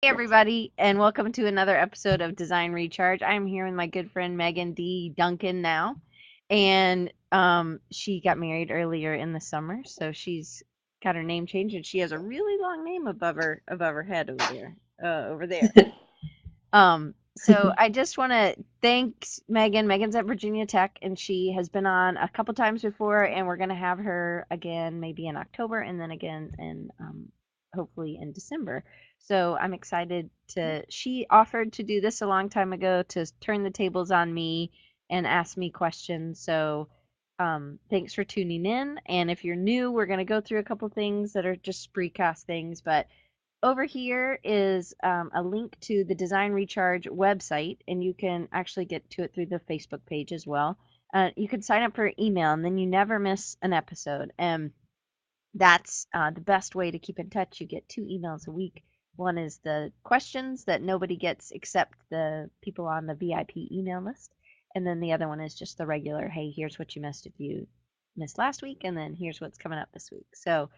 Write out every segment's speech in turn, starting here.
Hey everybody, and welcome to another episode of Design Recharge. I'm here with my good friend Meaghan Dee Duncan now, and she got married earlier in the summer, so she's got her name changed, and she has a really long name above her head over there. So I just want to thank Meaghan. Meaghan's at Virginia Tech, and she has been on a couple times before, and we're gonna have her again maybe in October, and then again in hopefully in December. So I'm excited to. She offered to do this a long time ago to turn the tables on me and ask me questions. So thanks for tuning in. And if you're new, we're gonna go through a couple things that are just Spreecast things, but over here is a link to the Design Recharge website, and you can actually get to it through the Facebook page as well. You can sign up for email, and then you never miss an episode. And that's the best way to keep in touch. You get 2 emails a week. One is the questions that nobody gets except the people on the VIP email list. And then the other one is just the regular, hey, here's what you missed if you missed last week, and then here's what's coming up this week. So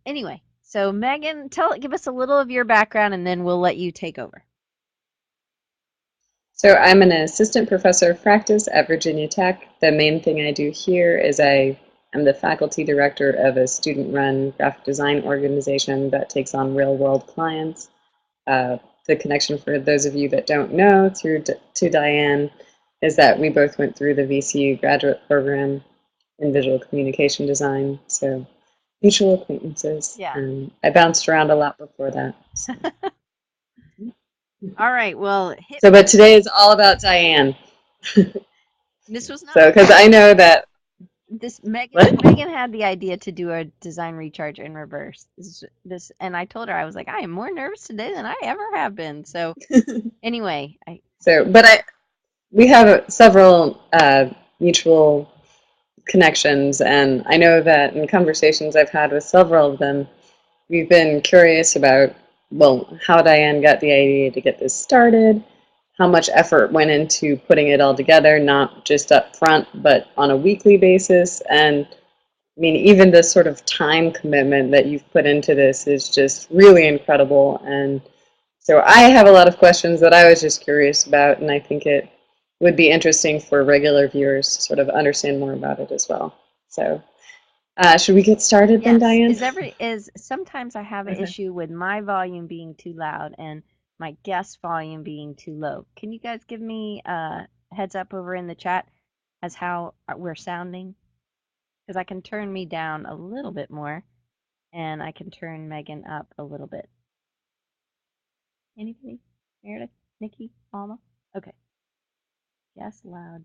anyway, so Meaghan, give us a little of your background, and then we'll let you take over. So I'm an assistant professor of practice at Virginia Tech. The main thing I do here is I am the faculty director of a student-run graphic design organization that takes on real-world clients. The connection for those of you that don't know to Diane is that we both went through the VCU graduate program in visual communication design. So mutual acquaintances. Yeah. I bounced around a lot before that. So. All right. Well, But today is all about Diane. this was not. So, because I know that this Meaghan had the idea to do a design recharge in reverse. This, and I told her, I was like, I am more nervous today than I ever have been. So anyway, we have several mutual connections, and I know that in conversations I've had with several of them, we've been curious about, well, how Diane got the idea to get this started, how much effort went into putting it all together, not just up front, but on a weekly basis. And I mean, even the sort of time commitment that you've put into this is just really incredible. And so I have a lot of questions that I was just curious about, and I think it would be interesting for regular viewers to sort of understand more about it as well. So should we get started then, Diane? Is sometimes I have an issue with my volume being too loud and my guest volume being too low. Can you guys give me a heads up over in the chat as how we're sounding? Because I can turn me down a little bit more, and I can turn Meaghan up a little bit. Anybody? Meredith? Nikki? Alma? Okay. Guest loud.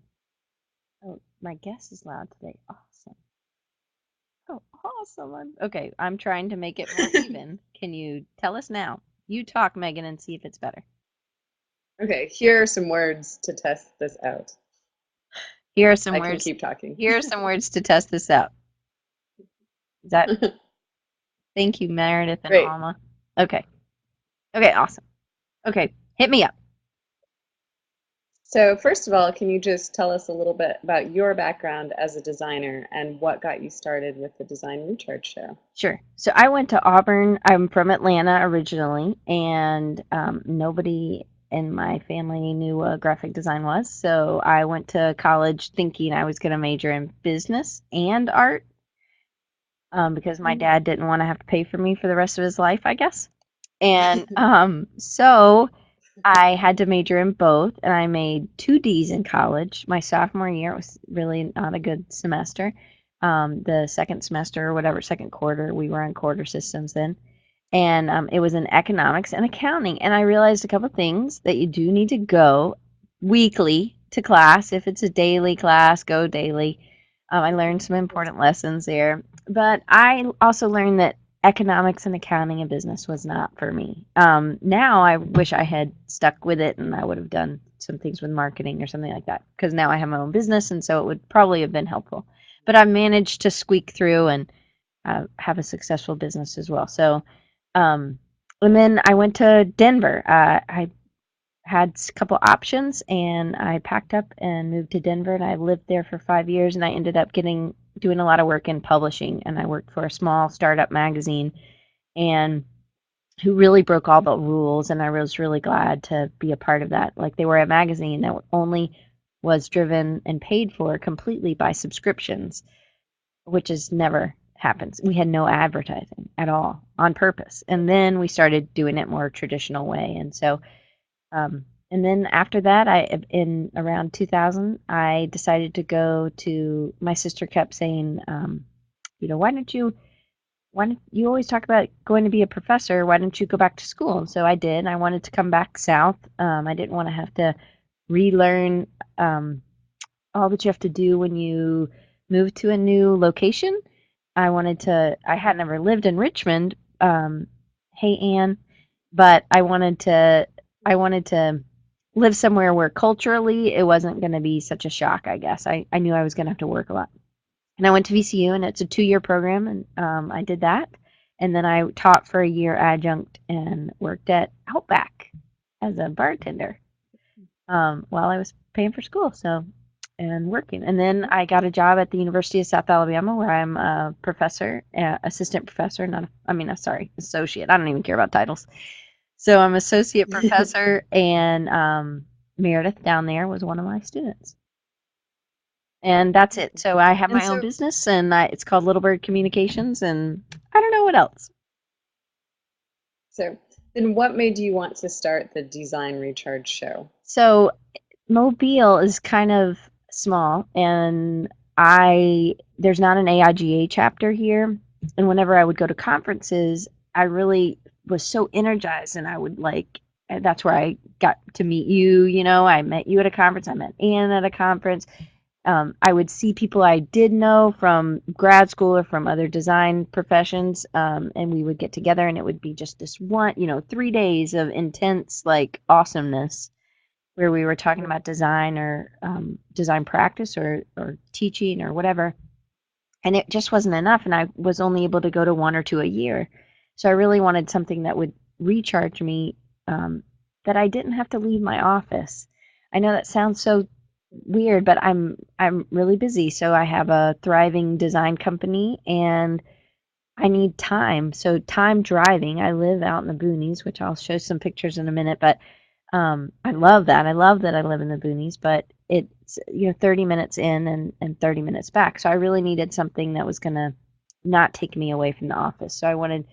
Oh, my guest is loud today. Awesome. Oh, awesome. Okay, I'm trying to make it more even. Can you tell us now? You talk, Meaghan, and see if it's better. Okay, here are some words to test this out. Here are some words. I can keep talking. Here are some words to test this out. Is that? Thank you, Meredith and Alma. Okay. Okay, awesome. Okay, hit me up. So first of all, can you just tell us a little bit about your background as a designer and what got you started with the Design Recharge show? Sure. So I went to Auburn. I'm from Atlanta originally, and nobody in my family knew what graphic design was. So I went to college thinking I was going to major in business and art because my dad didn't want to have to pay for me for the rest of his life, I guess. And so I had to major in both, and I made 2 Ds in college. My sophomore year was really not a good semester. The second semester or whatever, second quarter, we were on quarter systems then. And it was in economics and accounting. And I realized a couple things that you do need to go weekly to class. If it's a daily class, go daily. I learned some important lessons there. But I also learned that economics and accounting and business was not for me. Now I wish I had stuck with it and I would have done some things with marketing or something like that because now I have my own business and so it would probably have been helpful. But I've managed to squeak through and have a successful business as well. So, and then I went to Denver. I had a couple options and I packed up and moved to Denver and I lived there for 5 years and I ended up doing a lot of work in publishing and I worked for a small startup magazine and who really broke all the rules, and I was really glad to be a part of that. Like, they were a magazine that only was driven and paid for completely by subscriptions, which is never happens. We had no advertising at all on purpose. And then we started doing it more traditional way. And so, and then after that, in around 2000, I decided to go to, my sister kept saying, why don't you, always talk about going to be a professor? Why don't you go back to school? And so I did. I wanted to come back south. I didn't want to have to relearn all that you have to do when you move to a new location. I had never lived in Richmond. Hey, Anne, but I wanted to live somewhere where culturally it wasn't going to be such a shock, I guess. I knew I was going to have to work a lot. And I went to VCU, and it's a 2-year program, and I did that. And then I taught for a year adjunct and worked at Outback as a bartender while I was paying for school. So, and working. And then I got a job at the University of South Alabama where I'm a professor, assistant professor, not, sorry, associate. I don't even care about titles. So I'm associate professor, and Meredith down there was one of my students. And that's it. So I have And my own so, business, and it's called Little Bird Communications, and I don't know what else. so then what made you want to start the Design Recharge show? So Mobile is kind of small, and there's not an AIGA chapter here. And whenever I would go to conferences, I really was so energized, and I would and that's where I got to meet you. I met you at a conference. I met Anne at a conference. I would see people I did know from grad school or from other design professions, and we would get together, and it would be just this 3 days of intense awesomeness where we were talking about design or design practice or teaching or whatever. And it just wasn't enough. And I was only able to go to 1 or 2 a year. So I really wanted something that would recharge me, that I didn't have to leave my office. I know that sounds so weird, but I'm really busy. So I have a thriving design company, and I need time. So time driving. I live out in the boonies, which I'll show some pictures in a minute, but I love that. I love that I live in the boonies, but it's 30 minutes in and 30 minutes back. So I really needed something that was gonna not take me away from the office. So I wanted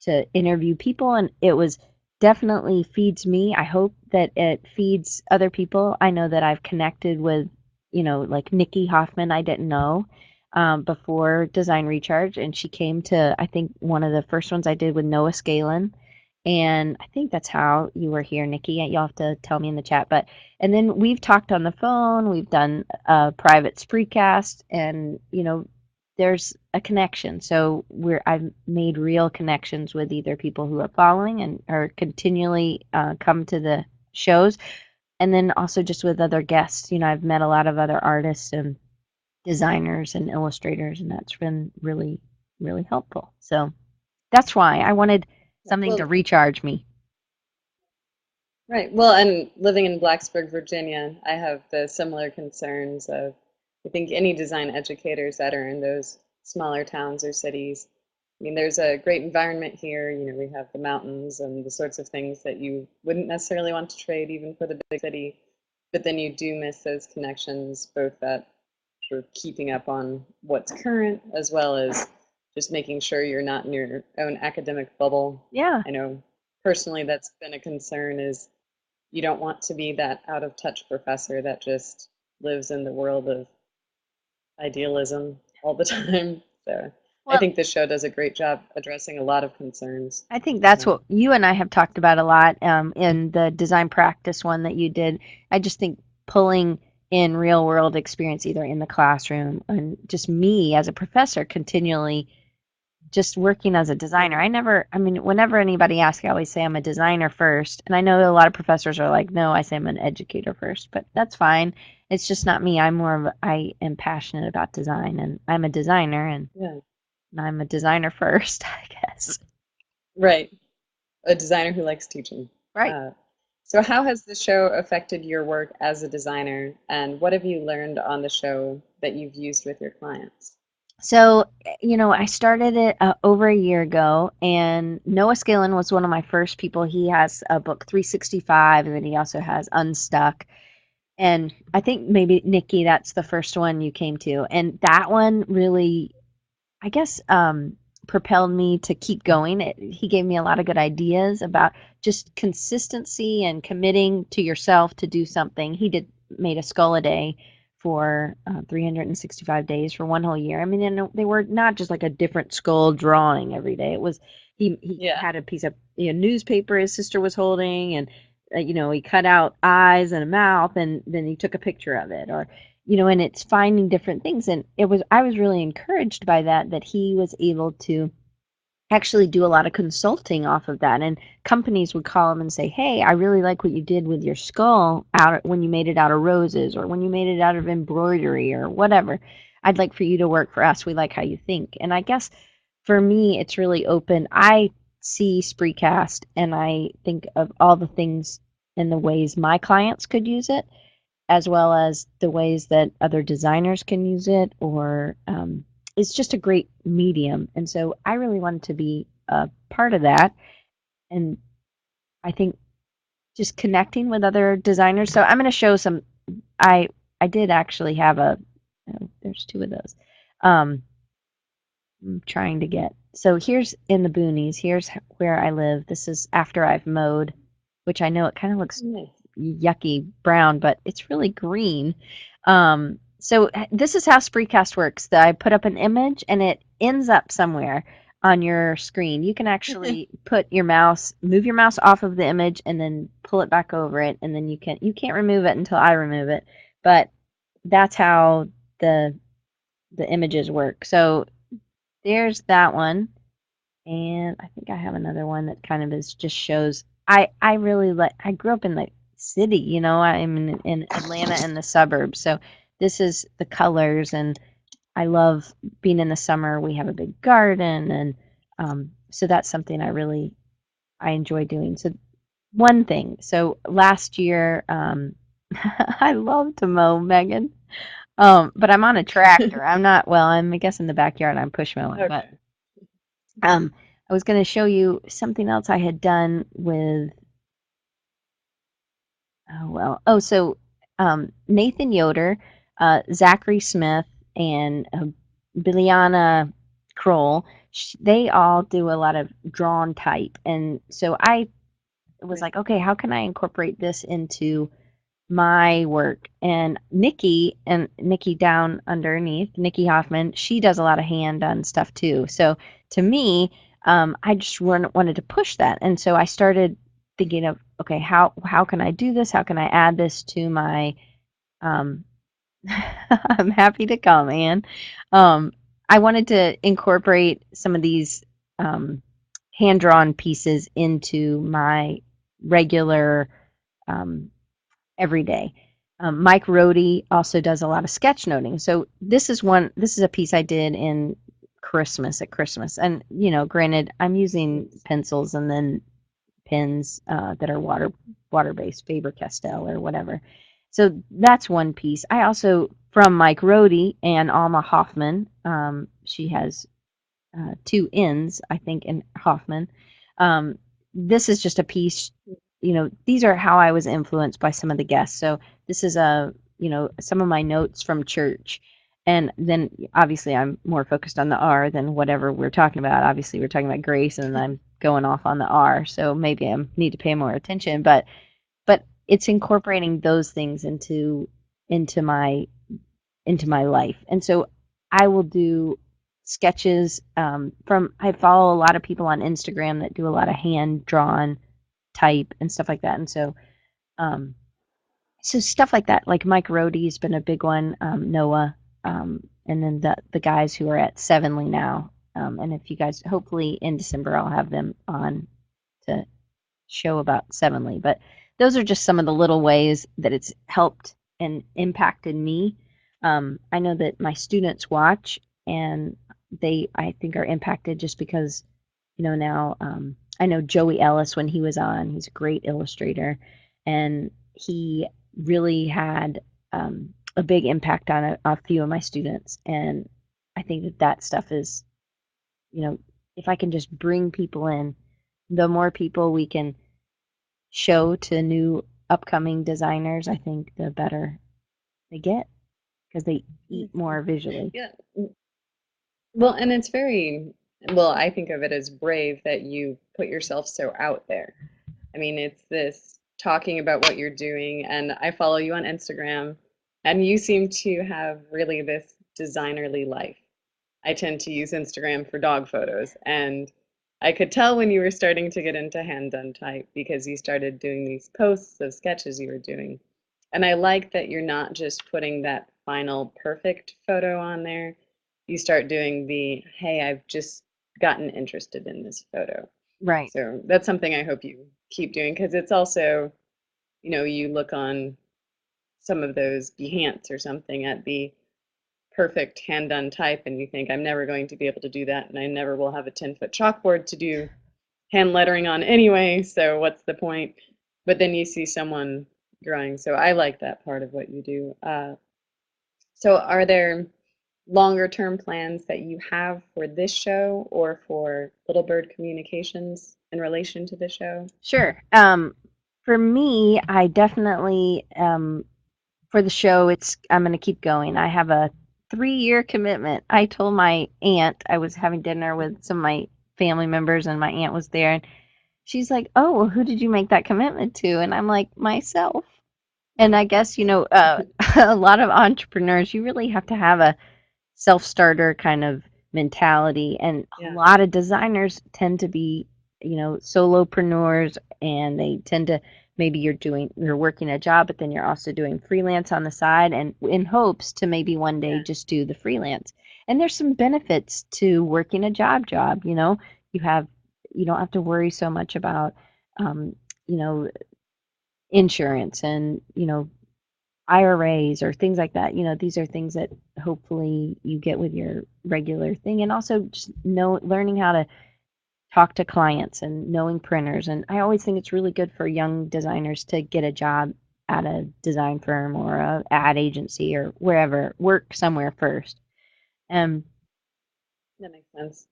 to interview people, and it was definitely feeds me. I hope that it feeds other people. I know that I've connected with, like Nikki Hoffman, I didn't know before Design Recharge, and she came to, I think, one of the first ones I did with Noah Scalen. And I think that's how you were here, Nikki. You'll have to tell me in the chat. But and then we've talked on the phone. We've done a private Spreecast, and there's a connection. So I've made real connections with either people who are following and are continually come to the shows, and then also just with other guests. I've met a lot of other artists and designers and illustrators, and that's been really, really helpful. So that's why I wanted something to Well, recharge me. right. Well, and living in Blacksburg, Virginia, I have the similar concerns of, I think, any design educators that are in those smaller towns or cities. I mean, there's a great environment here. We have the mountains and the sorts of things that you wouldn't necessarily want to trade even for the big city. But then you do miss those connections, both that for keeping up on what's current, as well as just making sure you're not in your own academic bubble. Yeah. I know personally that's been a concern is you don't want to be that out of touch professor that just lives in the world of idealism all the time. So I Well, think this show does a great job addressing a lot of concerns. I think that's Yeah. what you and I have talked about a lot in the design practice one that you did. I just think pulling in real world experience, either in the classroom and just me as a professor continually just working as a designer. Whenever anybody asks, I always say I'm a designer first. And I know a lot of professors are like, no, I say I'm an educator first, but that's fine. It's just not me. I am passionate about design, and I'm a designer, and Yeah. I'm a designer first, I guess. Right. A designer who likes teaching. Right. Uh, so how has the show affected your work as a designer, and what have you learned on the show that you've used with your clients? So, I started it over a year ago, and Noah Skillen was one of my first people. He has a book, 365, and then he also has Unstuck. And I think maybe Nikki, that's the first one you came to. And that one really, I guess, propelled me to keep going. He gave me a lot of good ideas about just consistency and committing to yourself to do something. He made a skull a day for 365 days for one whole year. I mean, and they were not just like a different skull drawing every day. It was he Yeah. had a piece of newspaper his sister was holding, and he cut out eyes and a mouth, and then he took a picture of it, or and it's finding different things. And I was really encouraged by that he was able to actually do a lot of consulting off of that. And companies would call him and say, "Hey, I really like what you did with your skull when you made it out of roses, or when you made it out of embroidery, or whatever. I'd like for you to work for us. We like how you think." And I guess for me, it's really open. I see Spreecast and I think of all the things and the ways my clients could use it, as well as the ways that other designers can use it, or it's just a great medium. And so I really wanted to be a part of that. And I think just connecting with other designers. So I'm going to show some. I I did actually have oh, there's two of those. Um, I'm trying to get. So here's in the boonies. Here's where I live. This is after I've mowed, which I know it kind of looks Nice. yucky brown, but it's really green. So this is how Spreecast works. That I put up an image and it ends up somewhere on your screen. You can actually move your mouse off of the image and then pull it back over it, and then you can't remove it until I remove it. But that's how the images work. So there's that one. And I think I have another one that kind of is just shows I really like I grew up in the city, I'm in Atlanta in the suburbs. So this is the colors, and I love being in the summer. We have a big garden, and so that's something I enjoy doing. So one thing. So last year I love to mow, Megan. But I'm on a tractor. I'm not, well, I guess in the backyard I'm push mowing, but Okay. I was going to show you something else I had done with, so Nathan Yoder, Zachary Smith, and Billiana Kroll, they all do a lot of drawn type. And so I was Right. like, okay, how can I incorporate this into my work? And Nikki down underneath, Nikki Hoffman, she does a lot of hand done stuff too. So to me, I just wanted to push that, and so I started thinking of, okay, how can I do this? How can I add this to my? Um, I'm happy to come, Ann. Um, I wanted to incorporate some of these um, hand drawn pieces into my regular um, every day. Mike Rohde also does a lot of sketchnoting. So this is a piece I did in Christmas at Christmas. And, granted, I'm using pencils and then pens that are water based, Faber Castell or whatever. So that's one piece. I also, from Mike Rohde and Alma Hoffman, she has two N's, I think, in Hoffman. Um, this is just a piece. These are how I was influenced by some of the guests. So this is some of my notes from church. And then obviously I'm more focused on the R than whatever we're talking about. Obviously we're talking about grace, and I'm going off on the R. So maybe I need to pay more attention. But it's incorporating those things into my into my life. And so I will do sketches I follow a lot of people on Instagram that do a lot of hand drawn type and stuff like that. And um, so stuff like that, like Mike Rohde's been a big one, Noah, and then the guys who are at Sevenly now. And if you guys, hopefully in December, I'll have them on to show about Sevenly. But those are just some of the little ways that it's helped and impacted me. I know that my students watch, and I think, are impacted just because, now I know Joey Ellis when he was on. He's a great illustrator, and he really had a big impact on a few of my students. And I think that that stuff is, if I can just bring people in, the more people we can show to new upcoming designers, I think the better they get because they eat Makes more sense. visually. Yeah. Well, and it's very, well, I think of it as brave that you put yourself so out there. I mean, it's this talking about what you're doing, and I follow you on Instagram, and you seem to have really this designerly life. I tend to use Instagram for dog photos, and I could tell when you were starting to get into hand done type because you started doing these posts of sketches you were doing. And I like that you're not just putting that final perfect photo on there. You start doing the, hey, I've just gotten interested in this photo. Right. So that's something I hope you keep doing because it's also, you look on some of those Behance or something at the perfect hand done type and you think, I'm never going to be able to do that and I never will have a 10-foot chalkboard to do hand lettering on anyway, so what's the point? But then you see someone drawing, so I like that part of what you do. So are there longer term plans that you have for this show or for Little Bird Communications in relation to the show? Sure. For me, I definitely for the show, I'm going to keep going. I have a 3-year commitment. I told my aunt I was having dinner with some of my family members, and my aunt was there, and she's like, "Oh, well, who did you make that commitment to?" And I'm like, "Myself." And I guess a lot of entrepreneurs, you really have to have a self-starter kind of mentality, and a Yeah, lot of designers tend to be solopreneurs, and they tend to, maybe you're working a job but then you're also doing freelance on the side, and in hopes to maybe one day yeah, just do the freelance. And there's some benefits to working a job. You have you don't have to worry so much about um, you know insurance and IRAs or things like that. These are things that hopefully you get with your regular thing. And also just learning how to talk to clients and knowing printers. And I always think it's really good for young designers to get a job at a design firm or a ad agency or wherever, work somewhere first. Um, that makes sense.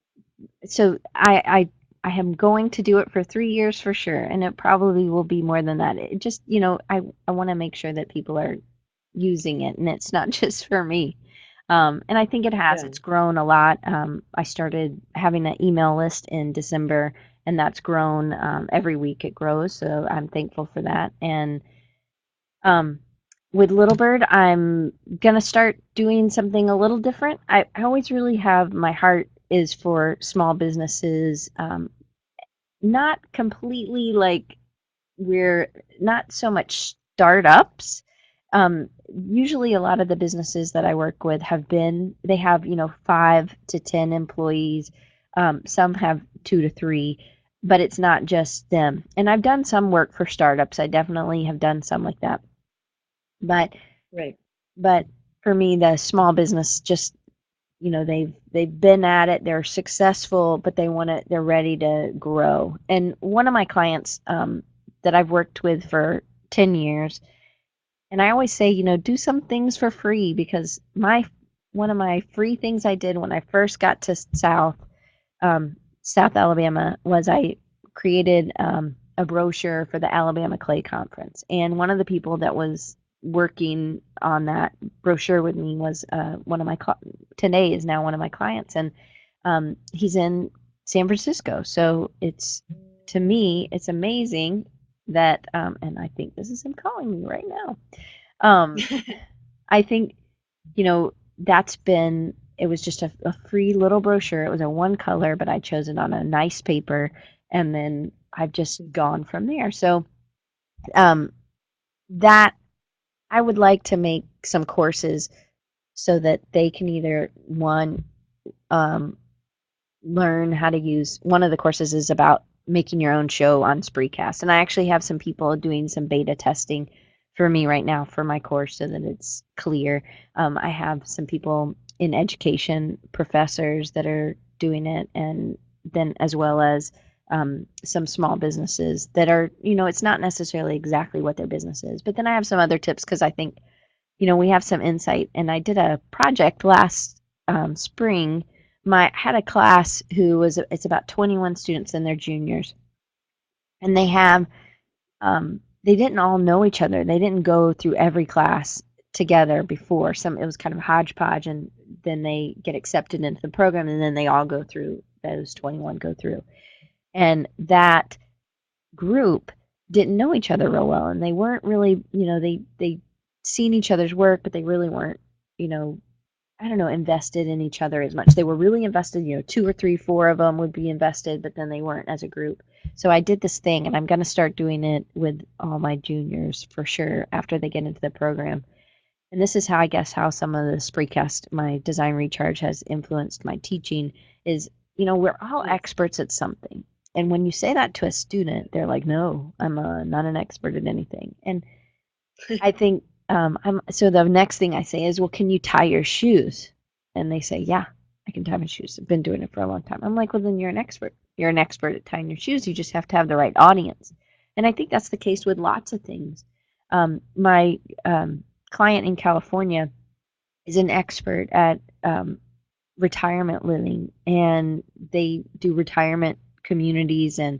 so I am going to do it for 3 years for sure, and it probably will be more than that. It just, I want to make sure that people are using it, and it's not just for me. And I think it has. Yeah. It's grown a lot. I started having an email list in December, and that's grown every week. It grows, so I'm thankful for that. And um, with Little Bird, I'm gonna start doing something a little different. I always really have my heart is for small businesses, not completely like we're not so much startups. Usually, a lot of the businesses that I work with they have 5 to 10 employees. Some have 2 to 3, but it's not just them. And I've done some work for startups. I definitely have done some like that. But Right. but for me, the small business just they've been at it, they're successful, but they're ready to grow. And one of my clients that I've worked with for 10 years, and I always say, do some things for free, because my one of my free things I did when I first got to South Alabama was I created a brochure for the Alabama Clay Conference. And one of the people that was working on that brochure with me was today is now one of my clients, and he's in San Francisco. So to me, it's amazing that, and I think this is him calling me right now. Um, I think it was just a free little brochure. It was a one color, but I chose it on a nice paper, and then I've just gone from there. So um, that I would like to make some courses so that they can either um, learn how to use. One of the courses is about making your own show on Spreecast, and I actually have some people doing some beta testing for me right now for my course so that it's clear. I have some people in education, professors that are doing it, and then as well as some small businesses that are, it's not necessarily exactly what their business is, but then I have some other tips because I think we have some insight. And I did a project last spring, I had a class it's about 21 students and they're juniors, and they didn't all know each other. They didn't go through every class together before. It was kind of hodgepodge, and then they get accepted into the program, and then they all go through. Those 21 go through, and that group didn't know each other real well, and they weren't really, they seen each other's work, but they really weren't, you know, I don't know, invested in each other as much. They were really invested, two or three, four of them would be invested, but then they weren't as a group. So I did this thing, and I'm going to start doing it with all my juniors for sure after they get into the program. And this is how I guess how some of the Spreecast, my design recharge, has influenced my teaching is, we're all experts at something. And when you say that to a student, they're like, no, I'm not an expert at anything. And I think so the next thing I say is, well, can you tie your shoes? And they say, yeah, I can tie my shoes. I've been doing it for a long time. I'm like, well, then you're an expert. You're an expert at tying your shoes. You just have to have the right audience. And I think that's the case with lots of things. My client in California is an expert at retirement living, and they do retirement communities. And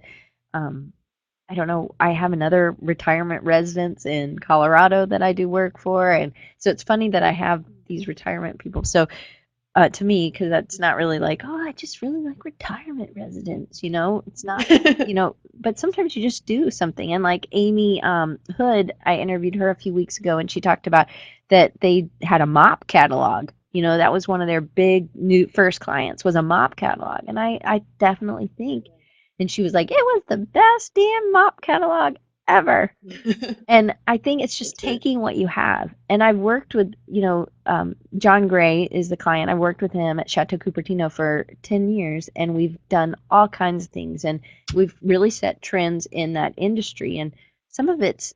I don't know, I have another retirement residence in Colorado that I do work for. And so it's funny that I have these retirement people. So to me, because that's not really like, oh, I just really like retirement residents, it's not, but sometimes you just do something. And like Amy Hood, I interviewed her a few weeks ago, and she talked about that they had a mop catalog. That was one of their big new first clients, was a mop catalog. And I definitely think, and she was like, it was the best damn mop catalog ever. And I think it's just taking what you have. And I've worked with, John Gray is the client. I worked with him at Chateau Cupertino for 10 years, and we've done all kinds of things. And we've really set trends in that industry. And some of it's,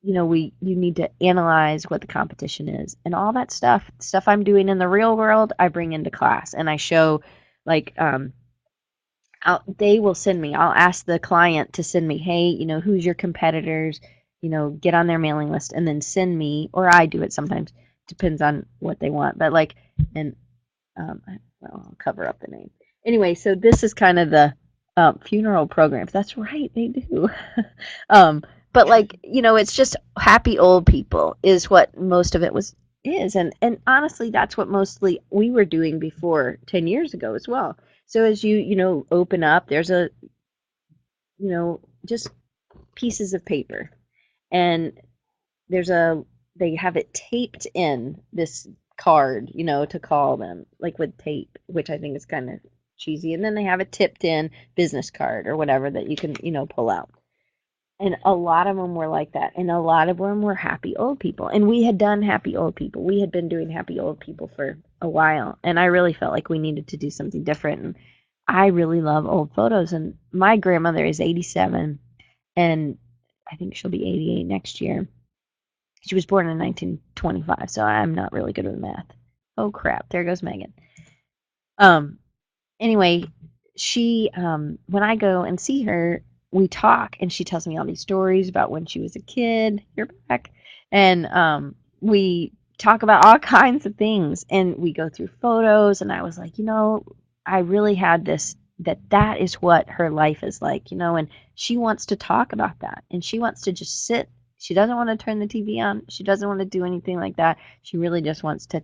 you need to analyze what the competition is, and all that stuff I'm doing in the real world, I bring into class, and I show like, they will send me. I'll ask the client to send me, hey, who's your competitors? Get on their mailing list, and then send me, or I do it sometimes. Depends on what they want. But like, and I'll cover up the name. Anyway, so this is kind of the funeral programs. That's right, they do. But like, it's just happy old people is what most of it is, and honestly, that's what mostly we were doing before 10 years ago as well. So as you open up, there's just pieces of paper, and they have it taped in this card, to call them, like with tape, which I think is kind of cheesy. And then they have a tipped in business card or whatever that you can, pull out. And a lot of them were like that. And a lot of them were happy old people. And we had done happy old people. We had been doing happy old people for a while. And I really felt like we needed to do something different. And I really love old photos. And my grandmother is 87, and I think she'll be 88 next year. She was born in 1925, so I'm not really good with math. Oh crap, there goes Meaghan. Anyway, she when I go and see her, we talk, and she tells me all these stories about when she was a kid. You're back. And we talk about all kinds of things, and we go through photos, and I was like, I really had this, that is what her life is like, and she wants to talk about that, and she wants to just sit. She doesn't want to turn the TV on. She doesn't want to do anything like that. She really just wants to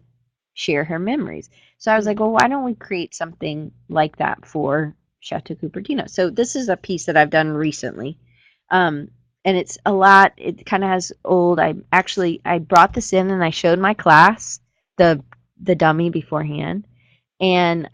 share her memories. So I was like, well, why don't we create something like that for Chateau Cupertino? So this is a piece that I've done recently. And it's a lot, it kind of has old, I brought this in and I showed my class the dummy beforehand. And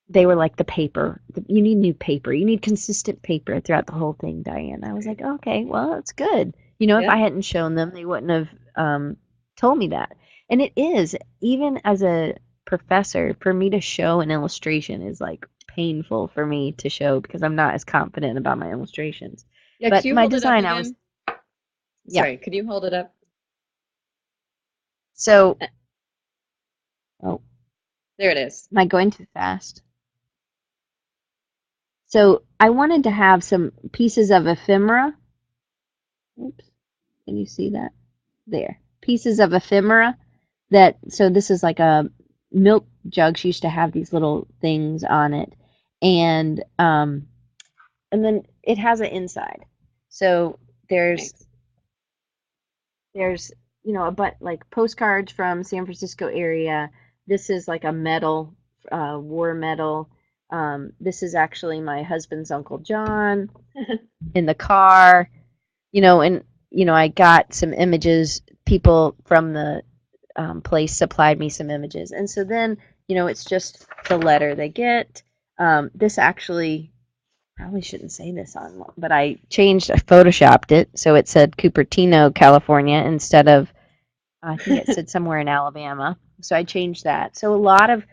they were like, the paper, you need new paper. You need consistent paper throughout the whole thing, Diane. I was like, okay, well, that's good. If I hadn't shown them, they wouldn't have told me that. And it is, even as a professor, for me to show an illustration is like painful for me to show because I'm not as confident about my illustrations. Yeah, But could you my hold design, it up I was, again? yeah. Sorry, could you hold it up? So, oh, there it is. am I going too fast? So I wanted to have some pieces of ephemera. Oops, can you see that? There. Pieces of ephemera so this is like a milk jug. She used to have these little things on it, and then it has an inside. So there's Nice. there's a like postcards from San Francisco area. This is like a medal, war medal. This is actually my husband's Uncle John in the car. And I got some images. People from the place supplied me some images, and so then it's just the letter they get. This actually probably shouldn't say this on, but I photoshopped it so it said Cupertino, California instead of I think it said somewhere in Alabama. So I changed that. So a lot of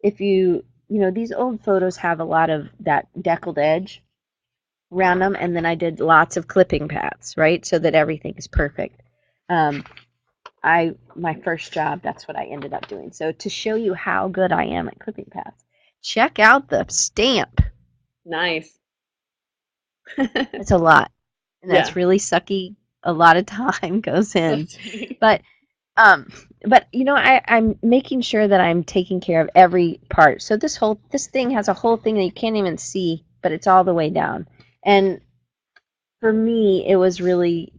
if these old photos have a lot of that deckled edge around them, and then I did lots of clipping paths, right, so that everything is perfect. Um, my first job, that's what I ended up doing. So to show you how good I am at clipping paths, check out the stamp. Nice. It's a lot, and Yeah. that's really sucky. A lot of time goes in, That's right. but um, I'm making sure that I'm taking care of every part. So this thing has a whole thing that you can't even see, but it's all the way down. And for me, it was really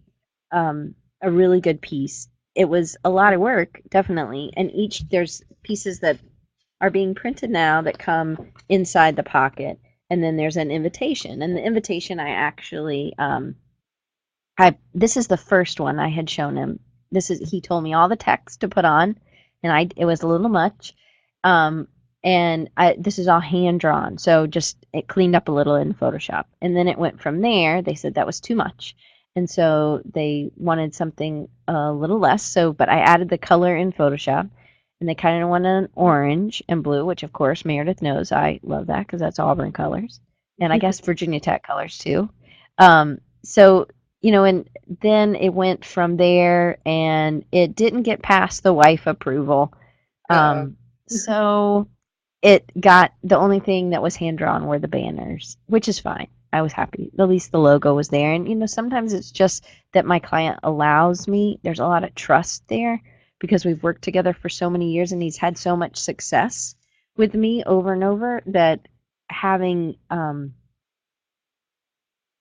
a really good piece. It was a lot of work, definitely, and there's pieces that are being printed now that come inside the pocket, and then there's an invitation. And the invitation I actually this is the first one I had shown him. He told me all the text to put on, and it was a little much. Um, and this is all hand drawn, so just it cleaned up a little in Photoshop, and then it went from there. They said that was too much, and so they wanted something a little less. But I added the color in Photoshop, and they kind of wanted an orange and blue, which of course Meredith knows I love that because that's Auburn colors, and I guess Virginia Tech colors too. So and then it went from there, and it didn't get past the wife approval. Uh-oh. So the only thing that was hand drawn were the banners, which is fine. I was happy. At least the logo was there. And sometimes it's just that my client allows me. There's a lot of trust there because we've worked together for so many years, and he's had so much success with me over and over that having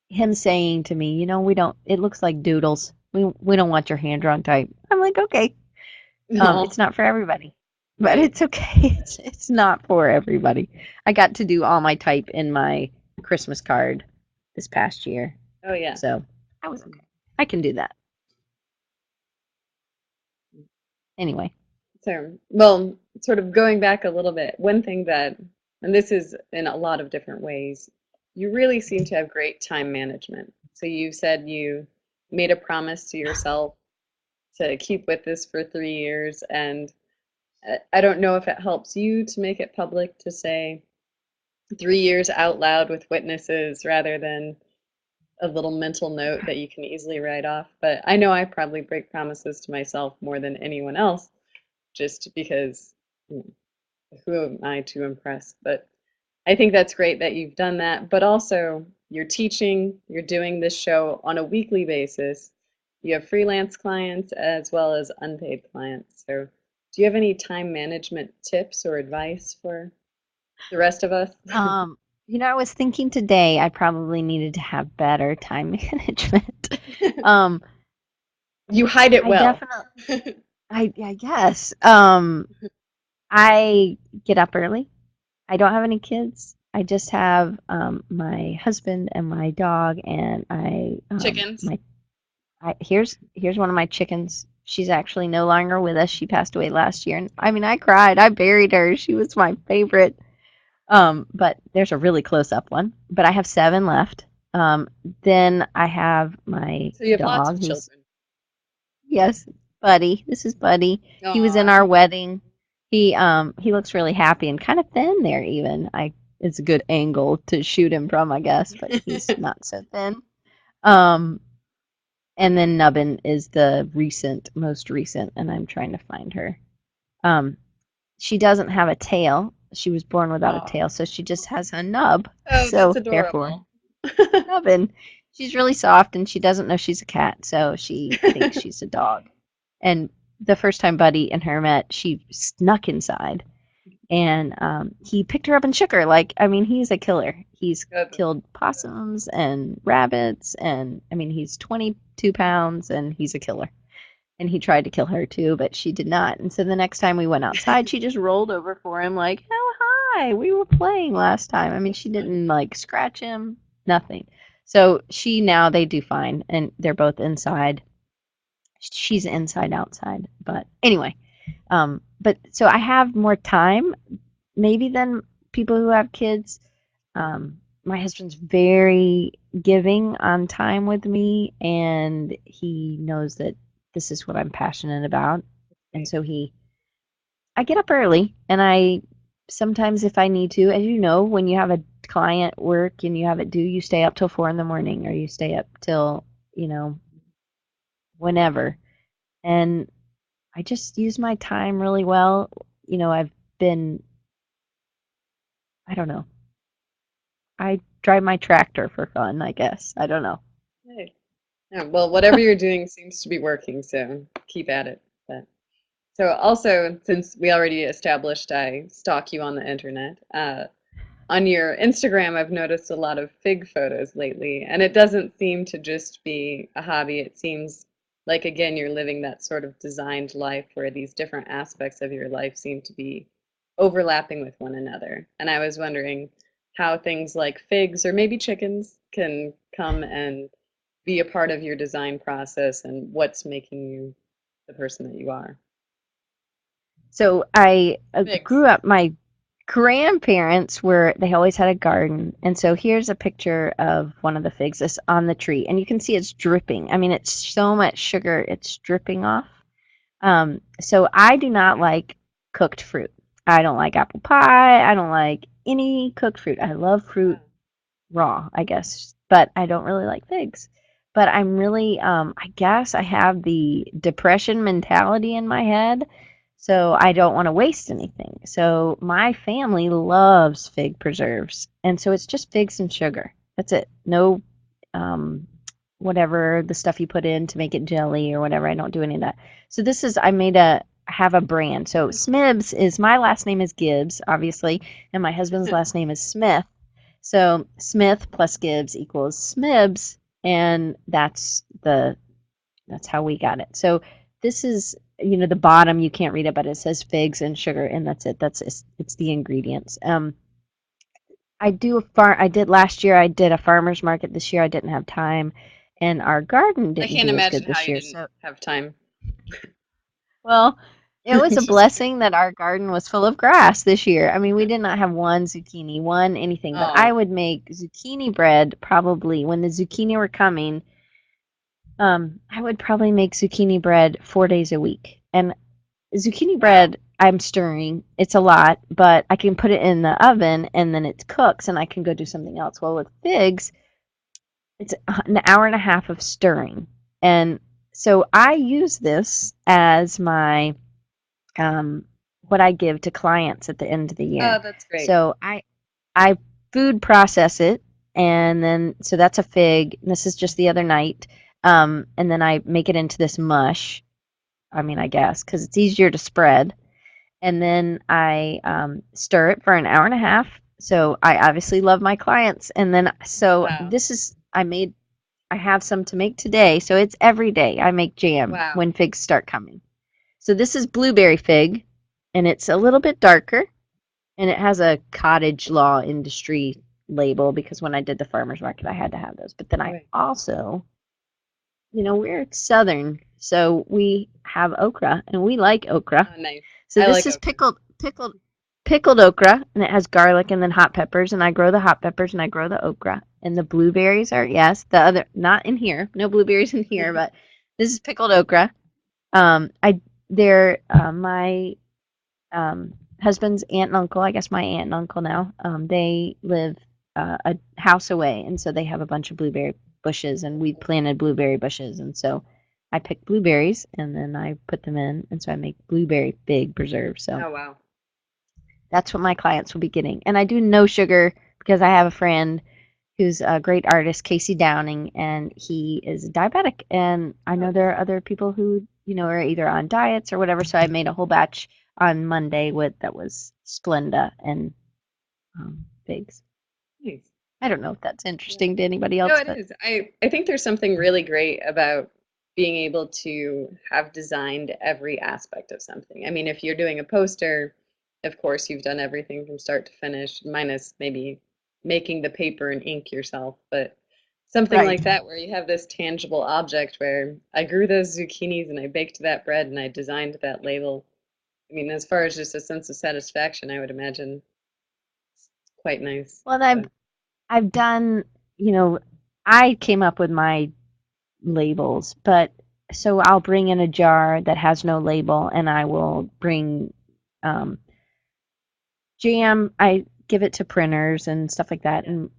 him saying to me, we don't, it looks like doodles. We don't want your hand drawn type. I'm like, okay. No. It's not for everybody, but Right. it's okay. It's not for everybody. I got to do all my type in my Christmas card this past year. Oh yeah. So I was okay. I can do that. Anyway. So, well, sort of going back a little bit, one thing that, and this is in a lot of different ways, you really seem to have great time management. So you said you made a promise to yourself to keep with this for 3 years, and I don't know if it helps you to make it public to say 3 years out loud with witnesses rather than a little mental note that you can easily write off. But I know I probably break promises to myself more than anyone else just because who am I to impress? But I think that's great that you've done that. But also, you're teaching, you're doing this show on a weekly basis. You have freelance clients as well as unpaid clients. So, do you have any time management tips or advice for the rest of us? I was thinking today I probably needed to have better time management. um, You hide it I well. definitely, I guess. I get up early. I don't have any kids. I just have my husband and my dog, and Chickens. here's one of my chickens. She's actually no longer with us. She passed away last year, and I mean I cried. I buried her. She was my favorite. But there's a really close up one. But I have 7 left. Then I have my So you have lots of dog, who's children. yes, Buddy. This is Buddy. He was in Aw. our wedding. He looks really happy and kind of thin there even. It's a good angle to shoot him from, I guess, but he's not so thin. Um and then Nubbin is the most recent, and I'm trying to find her. Um she doesn't have a tail. She was born without a Aw. tail, so she just has a nub. Oh, that's So therefore, adorable. Nubbin. She's really soft, and she doesn't know she's a cat, so she thinks she's a dog. And the first time Buddy and her met, she snuck inside, and he picked her up and shook her. Like, I mean, he's a killer. He's Good. killed possums and rabbits, and I mean, he's 22 pounds, and he's a killer. And he tried to kill her too, but she did not. And so the next time we went outside, she just rolled over for him, like, "Oh, hi, we were playing last time." I mean, she didn't like scratch him, nothing. So now they do fine, and they're both inside. She's inside outside, but anyway, but so I have more time maybe than people who have kids. My husband's very giving on time with me, and he knows that this is what I'm passionate about. And so I get up early, and I sometimes, if I need to, as you know, when you have a client work and you have it due, you stay up till 4 in the morning, or you stay up till, whenever. And I just use my time really well. I've been, I don't know, I drive my tractor for fun, I guess. I don't know. Hey. Yeah, well, whatever you're doing seems to be working, so keep at it. But so also, since we already established I stalk you on the internet, on your Instagram, I've noticed a lot of fig photos lately, and it doesn't seem to just be a hobby. It seems like, again, you're living that sort of designed life where these different aspects of your life seem to be overlapping with one another. And I was wondering how things like figs or maybe chickens can come and be a part of your design process and what's making you the person that you are. So I Figs. grew up, my grandparents they always had a garden. And so here's a picture of one of the figs that's on the tree. And you can see it's dripping. I mean, it's so much sugar, it's dripping off. So I do not like cooked fruit. I don't like apple pie. I don't like any cooked fruit. I love fruit Wow. raw, I guess, but I don't really like figs. But I'm really, I guess I have the depression mentality in my head, so I don't want to waste anything. So my family loves fig preserves, and so it's just figs and sugar. That's it. No, um, whatever the stuff you put in to make it jelly or whatever. I don't do any of that. So I have a brand. So Smibs is my last name is Gibbs, obviously, and my husband's last name is Smith. So Smith plus Gibbs equals Smibs, and that's how we got it. So this is the bottom you can't read it, but it says figs and sugar, and that's it. It's the ingredients. I did last year. I did a farmer's market this year. I didn't have time, and our garden I didn't can't do as imagine good how this you year. didn't So have time. well, it was a Just kidding. blessing that our garden was full of grass this year. I mean, we did not have one zucchini, one anything, but I Oh, would make zucchini bread probably when the zucchini were coming. I would probably make zucchini bread 4 days a week. And zucchini wow. bread, I'm stirring. It's a lot, but I can put it in the oven and then it cooks and I can go do something else. Well, with figs, it's an hour and a half of stirring. And so I use this as my um, what I give to clients at the end of the year. Oh, that's great. So I food process it, and then so that's a fig. This is just the other night, and then I make it into this mush. I mean, I guess because it's easier to spread, and then I stir it for an hour and a half. So I obviously love my clients, and then so Wow. this is I have some to make today. So it's every day I make jam Wow. when figs start coming. So this is blueberry fig, and it's a little bit darker, and it has a cottage law industry label because when I did the farmers market, I had to have those. But then I Right. also, we're southern, so we have okra, and we like okra. Oh, nice. So I this like is okra. pickled okra, and it has garlic and then hot peppers, and I grow the hot peppers and I grow the okra. And the blueberries are yes, the other not in here, no blueberries in here, but this is pickled okra. I they're my husband's aunt and uncle, I guess my aunt and uncle now, they live a house away, and so they have a bunch of blueberry bushes, and we planted blueberry bushes, and so I pick blueberries and then I put them in, and so I make blueberry big preserves. So Oh, wow. that's what my clients will be getting, and I do no sugar because I have a friend who's a great artist, Casey Downing, and he is diabetic, and I know Oh, there are other people who are either on diets or whatever. So I made a whole batch on Monday that was Splenda and figs. Nice. I don't know if that's Yeah. interesting to anybody No, else, it but is. I think there's something really great about being able to have designed every aspect of something. I mean, if you're doing a poster, of course, you've done everything from start to finish, minus maybe making the paper and ink yourself. But something right. like that, where you have this tangible object where I grew those zucchinis and I baked that bread and I designed that label. I mean, as far as just a sense of satisfaction, I would imagine it's quite nice. Well, and So, I've done, you know, I came up with my labels, but so I'll bring in a jar that has no label, and I will bring um, jam. I give it to printers and stuff like that, and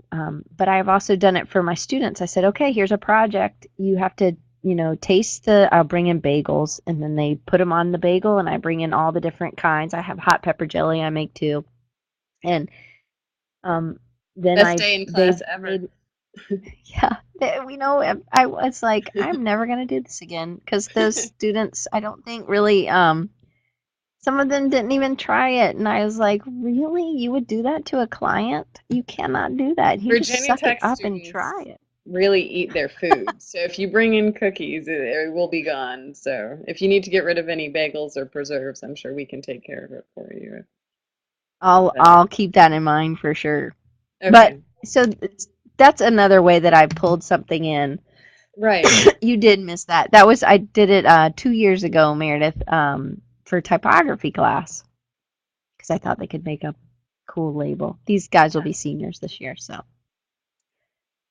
but I've also done it for my students. I said, okay, here's a project. You have to, taste the. I'll bring in bagels, and then they put them on the bagel, and I bring in all the different kinds. I have hot pepper jelly I make too, and um, then best I day in they class ever. made. Yeah, we know. I was like, I'm never gonna do this again because those students, I don't think really. Some of them didn't even try it, and I was like, really, you would do that to a client? You cannot do that. You just Virginia suck it Tech up and try students it. really eat their food. So if you bring in cookies, it will be gone. So if you need to get rid of any bagels or preserves, I'm sure we can take care of it for you. I'll But I'll keep that in mind for sure. But okay, so that's another way that I pulled something in. right. You did miss that. That was I did it 2 years ago, Meredith, for typography class because I thought they could make a cool label. These guys will be seniors this year, so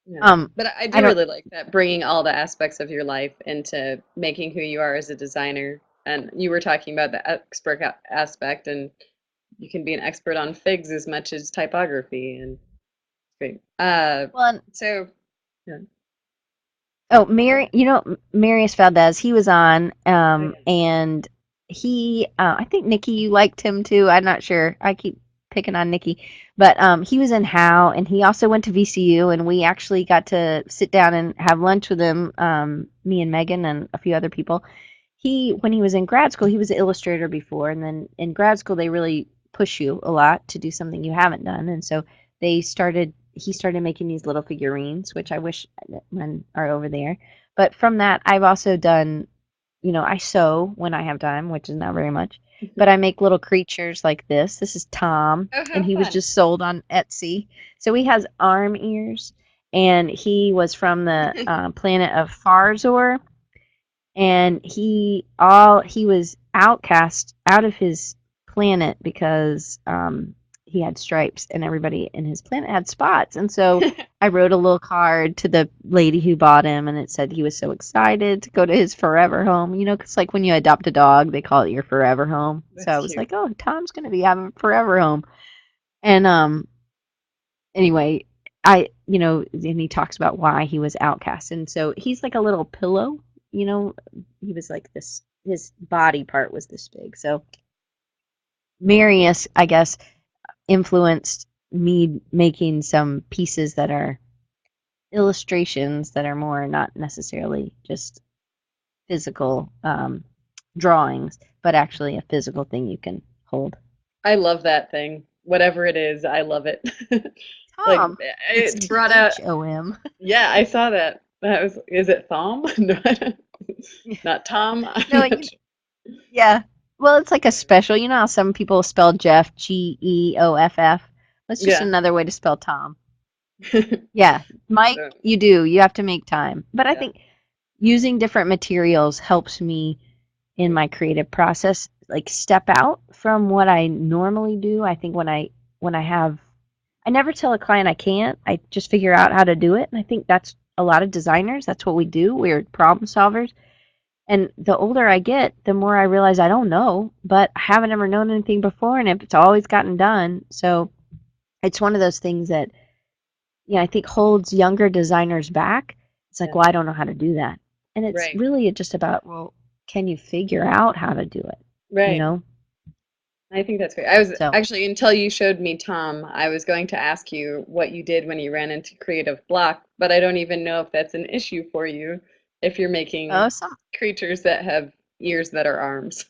Yeah. um, But I I do don't. really like that, bringing all the aspects of your life into making who you are as a designer. And you were talking about the expert aspect, and you can be an expert on figs as much as typography, and it's great. Well, So yeah. oh, Marius Valdez, he was on, Oh, yeah. and I think Nikki, you liked him too. I'm not sure. I keep picking on Nikki, but he was in How, and he also went to VCU, and we actually got to sit down and have lunch with him, me and Megan and a few other people. When he was in grad school, he was an illustrator before, and then in grad school, they really push you a lot to do something you haven't done, and so he started making these little figurines, which I wish men are over there. But from that, I've also done, I sew when I have time, which is not very much, but I make little creatures like this. This is Tom, Oh, how and he was fun. just sold on Etsy. So he has arm ears, and he was from the planet of Farzor, and he was outcast out of his planet because he had stripes and everybody in his planet had spots. And so I wrote a little card to the lady who bought him, and it said he was so excited to go to his forever home, because like when you adopt a dog they call it your forever home. So I That's was cute. like, oh, Tom's going to be having a forever home. And anyway, and he talks about why he was outcast. And so he's like a little pillow, he was like this, his body part was this big. So Marius, I guess, influenced me making some pieces that are illustrations that are more not necessarily just physical drawings, but actually a physical thing you can hold. I love that thing. Whatever it is, I love it. Like Tom. It's it brought out, THOM. yeah, I saw that. That was, is it Thom? No, not Tom. I'm No, not yeah. Well, it's like a special. You know how some people spell Jeff Geoff? That's just Yeah. another way to spell Tom. Yeah. Mike, So, you do. You have to make time. But I yeah. think using different materials helps me in Right. my creative process, like step out from what I normally do. I think I never tell a client I can't. I just figure out how to do it. And I think that's a lot of designers. That's what we do. We're problem solvers. And the older I get, the more I realize I don't know, but I haven't ever known anything before, and it's always gotten done. So it's one of those things that, I think holds younger designers back. It's like, Yeah. well, I don't know how to do that. And it's Right. really just about, well, can you figure out how to do it? You Right. know? I think that's great. I was So, actually, until you showed me Tom, I was going to ask you what you did when you ran into creative block, but I don't even know if that's an issue for you if you're making some creatures that have ears that are arms.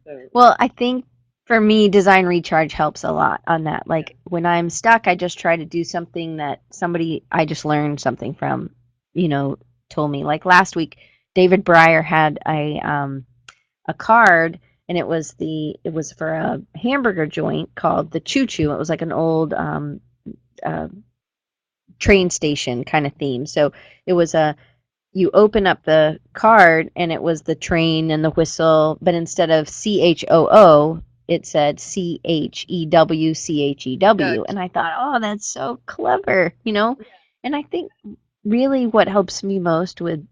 So, Well, I think for me, design recharge helps a lot on that. yeah. Like when I'm stuck, I just try to do something that somebody I just learned something from, you know, told me. Like last week, David Breyer had a card, and it was for a hamburger joint called the Choo Choo. It was like an old uh, train station kind of theme. So it was a you open up the card and it was the train and the whistle, but instead of CHOO, it said CHEWCHEW. And Gotcha. I thought, oh, that's so clever, you know? And I think really what helps me most with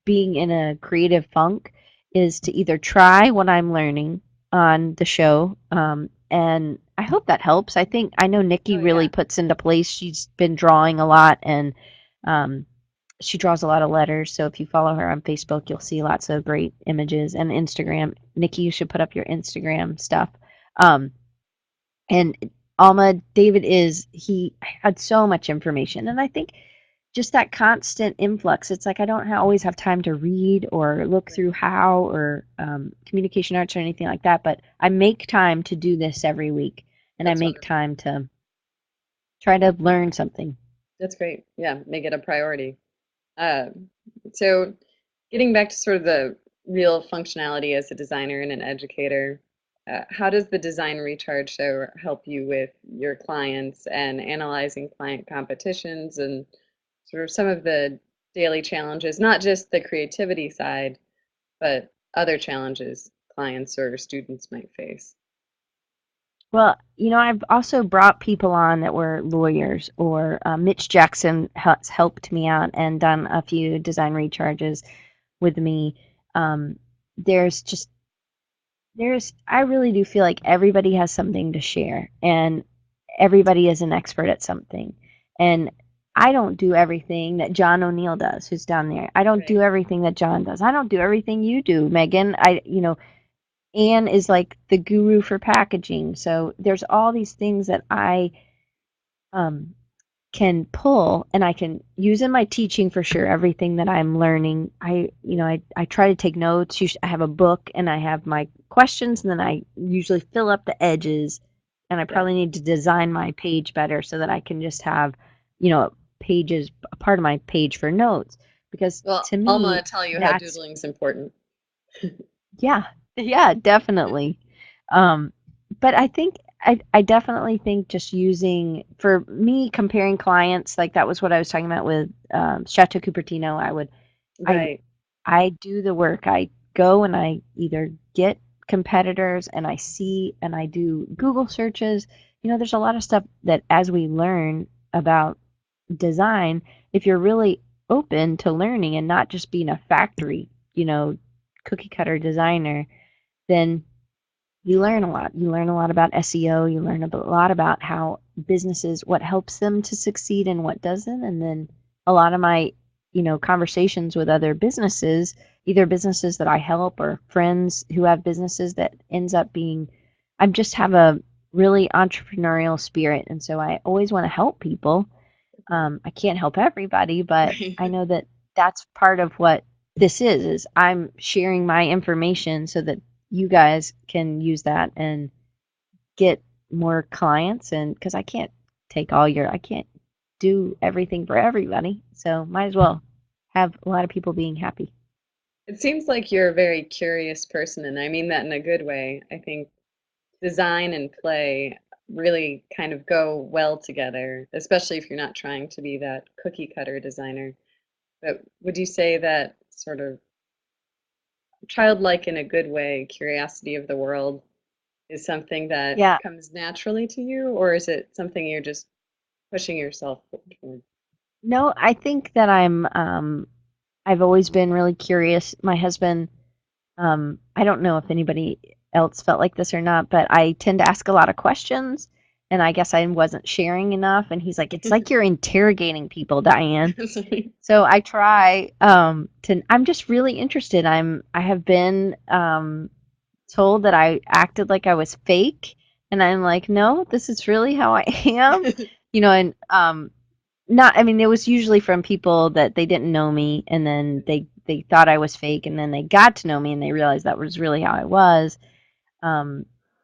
being in a creative funk is to either try what I'm learning on the show. And I hope that helps. I know Nikki Oh yeah. really puts into place. She's been drawing a lot and um, she draws a lot of letters. So if you follow her on Facebook, you'll see lots of great images and Instagram. Nikki, you should put up your Instagram stuff. Um, and Alma, David he had so much information. And I think just that constant influx, it's like I don't always have time to read or look through Right. how or communication arts or anything like that. But I make time to do this every week and I That's make wonderful. time to try to learn something. That's great. Yeah, make it a priority. Uh, so getting back to sort of the real functionality as a designer and an educator, how does the design recharge show help you with your clients and analyzing client competitions and sort of some of the daily challenges, not just the creativity side, but other challenges clients or students might face? Well, I've also brought people on that were lawyers, or Mitch Jackson has helped me out and done a few design recharges with me. Um, there's just I really do feel like everybody has something to share, and everybody is an expert at something. And I don't do everything that John O'Neill does, who's down there. I don't do Right. everything that John does. I don't do everything you do, Megan. Anne is like the guru for packaging. So there's all these things that I um, can pull and I can use in my teaching for sure. Everything that I'm learning, I try to take notes. I have a book and I have my questions, and then I usually fill up the edges. And I Yeah. probably need to design my page better so that I can just have, pages, a part of my page for notes. Because Well, to I'm gonna me, tell you how that's doodling's important. yeah, yeah, definitely. Um, but I definitely think just using for me comparing clients, like that was what I was talking about with Chateau Cupertino. I Right. I do the work. I go and I either get competitors and I see and I do Google searches. There's a lot of stuff that as we learn about design, if you're really open to learning and not just being a factory, cookie cutter designer, then you learn a lot. You learn a lot about SEO. You learn a lot about how businesses, what helps them to succeed and what doesn't. And then a lot of my, conversations with other businesses, either businesses that I help or friends who have businesses that ends up being, I just have a really entrepreneurial spirit. And so I always want to help people. I can't help everybody, but Right. I know that that's part of what this is I'm sharing my information so that you guys can use that and get more clients, and because I can't do everything for everybody. So might as well have a lot of people being happy. It seems like you're a very curious person, and I mean that in a good way. I think design and play really kind of go well together, especially if you're not trying to be that cookie cutter designer. But would you say that sort of childlike in a good way, curiosity of the world is something that Yeah. comes naturally to you, or is it something you're just pushing yourself toward? No, I think that I've always been really curious. My husband, I don't know if anybody else felt like this or not, but I tend to ask a lot of questions, and I guess I wasn't sharing enough. And he's like, "It's like you're interrogating people, Diane." So I try I'm just really interested. I have been told that I acted like I was fake, and I'm like, "No, this is really how I am." And not I mean, it was usually from people that they didn't know me, and then they thought I was fake, and then they got to know me and they realized that was really how I was.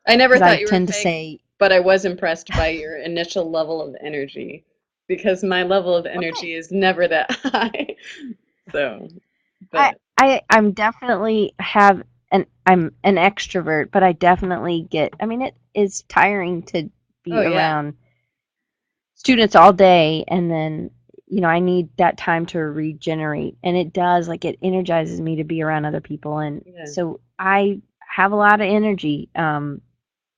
I never Because I thought you were tend to fake, say, but I was impressed by your initial level of energy because my level of well, thanks. energy is never that high. So, I, but I'm definitely have I'm an extrovert, but I definitely get, I mean, it is tiring to oh be yeah. around students all day, and then I need that time to regenerate, and it does, like, it energizes me to be around other people, and Yeah. so I have a lot of energy.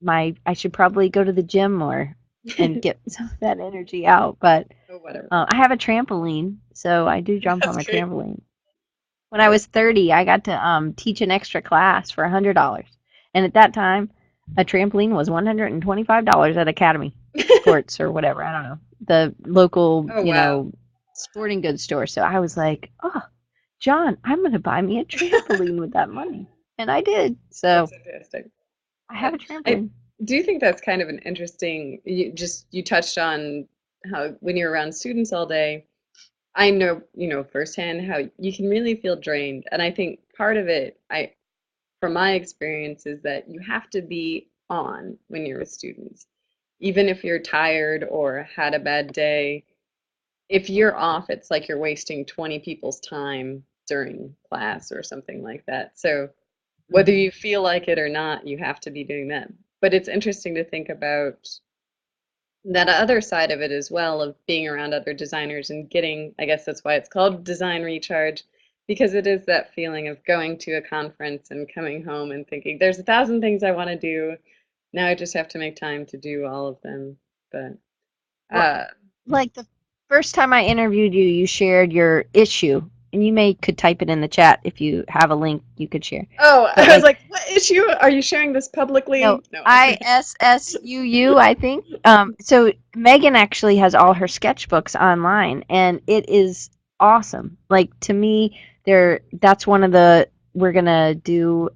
My I should probably go to the gym more and get some of that energy out, but Oh, whatever. I have a trampoline, so I do jump on That's my great. trampoline. When I was 30, I got to teach an extra class for $100, and at that time, a trampoline was $125 at Academy Sports or whatever. I don't know, the local, Oh wow. sporting goods store. So I was like, "Oh, John, I'm gonna buy me a trampoline with that money," and I did. That's So fantastic. I have a I trampoline. do think that's kind of an interesting, you touched on how when you're around students all day, I know, firsthand how you can really feel drained. And I think part of it, from my experience, is that you have to be on when you're with students. Even if you're tired or had a bad day, if you're off, it's like you're wasting 20 people's time during class or something like that. So whether Mhm. you feel like it or not, you have to be doing that. But it's interesting to think about that other side of it as well, of being around other designers and getting, I guess that's why it's called Design Recharge, because it is that feeling of going to a conference and coming home and thinking, there's 1,000 things I want to do. Now I just have to make time to do all of them. But Well, like the first time I interviewed you, you shared your issue, and you may could type it in the chat if you have a link you could share. oh, But I was like, like, what issue? Are you sharing this no, publicly? No. ISSUU, I think. So Megan actually has all her sketchbooks online, and it is awesome. Like, to me, that's one of the we're gonna do.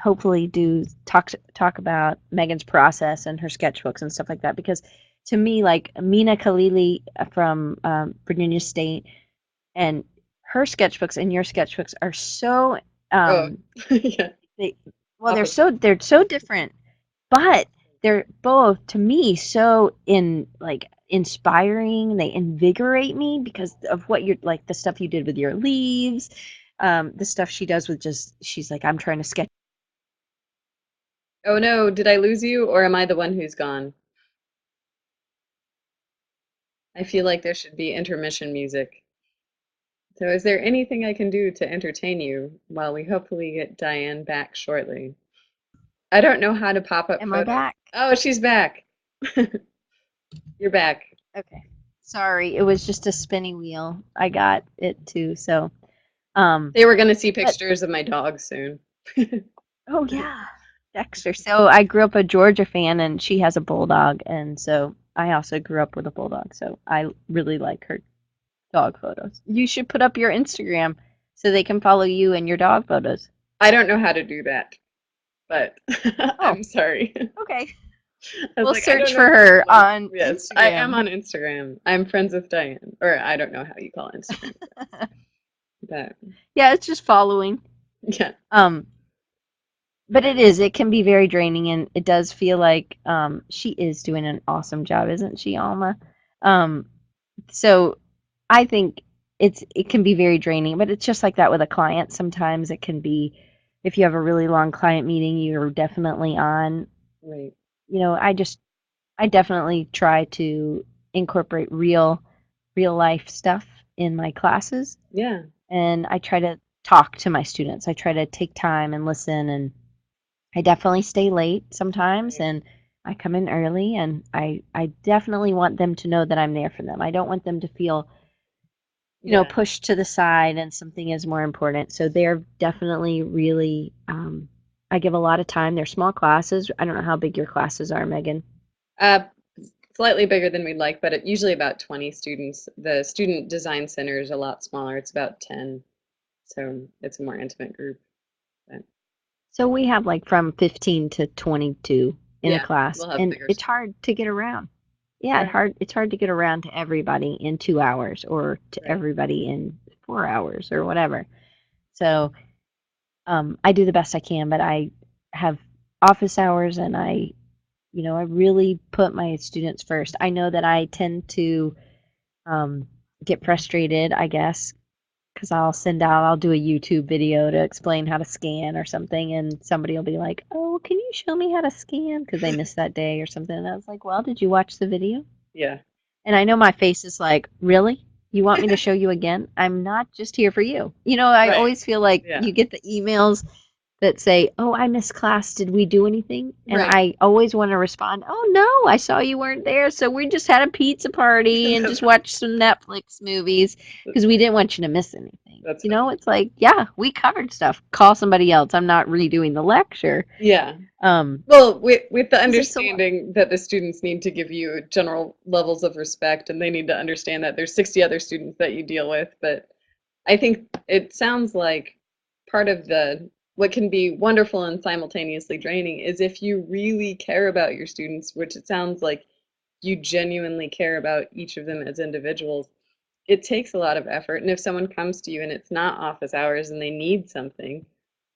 Hopefully, do talk about Megan's process and her sketchbooks and stuff like that, because to me, like Mina Khalili from Virginia State, and her sketchbooks and your sketchbooks are so Oh, um, yeah, they well, opposite. they're so different, but they're both, to me, so inspiring. They invigorate me because of what you're like, the stuff you did with your leaves, the stuff she does with just, she's like, I'm trying to sketch. Oh no, did I lose you or am I the one who's gone? I feel like there should be intermission music. So is there anything I can do to entertain you while we hopefully get Diane back shortly? I don't know how to pop up Am I photos. back? Oh, she's back. You're back. Okay. Sorry, it was just a spinny wheel. I got it too. So, They were going to see but pictures of my dog soon. oh yeah, Dexter. So I grew up a Georgia fan, and she has a bulldog, and so I also grew up with a bulldog. So I really like her dog photos. You should put up your Instagram so they can follow you and your dog photos. I don't know how to do that, but Oh, I'm sorry. okay. I was We'll like, I don't search know for if people her want. on Yes, I am Instagram. on Instagram. I'm friends with Diane, or I don't know how you call Instagram, but Yeah, it's just following. yeah, Um, but it can be very draining, and it does feel like she is doing an awesome job, isn't she, Alma? Um, so I think it can be very draining, but it's just like that with a client. Sometimes it can be, if you have a really long client meeting, you're definitely on. right, I definitely try to incorporate real life stuff in my classes, yeah, and I try to talk to my students. I try to take time and listen, and I definitely stay late sometimes, right, and I come in early, and I definitely want them to know that I'm there for them. I don't want them to feel, yeah. pushed to the side and something is more important. So they're definitely really, I give a lot of time. They're small classes. I don't know how big your classes are, Megan. Uh, Slightly bigger than we'd like, but usually about 20 students. The student design center is a lot smaller. It's about 10, so it's a more intimate group. But So we have like from 15 to 22 in a yeah, class, we'll have and bigger it's stuff. hard to get around. Yeah, Right, it's hard to get around to everybody in 2 hours, or to right. everybody in 4 hours, or whatever. So I do the best I can, but I have office hours and I really put my students first. I know that I tend to um, get frustrated, I guess, because I'll do a YouTube video to explain how to scan or something, and somebody will be like, "Oh, can you show me how to scan?" Because they missed that day or something. And I was like, "Well, did you watch the video?" Yeah. And I know my face is like, "Really? You want me to show you again? I'm not just here for you." I Right. always feel like Yeah. you get the emails that say, "Oh, I missed class. Did we do anything?" And Right. I always want to respond, "Oh, no, I saw you weren't there. So we just had a pizza party and just watched some Netflix movies because we didn't want you to miss anything." That's funny. It's like, yeah, we covered stuff. Call somebody else. I'm not redoing the lecture. Yeah. Um, Well, with the because it's a lot. understanding that the students need to give you general levels of respect and they need to understand that there's 60 other students that you deal with. But I think it sounds like part of the what can be wonderful and simultaneously draining is if you really care about your students, which it sounds like you genuinely care about each of them as individuals. It takes a lot of effort. And if someone comes to you and it's not office hours and they need something,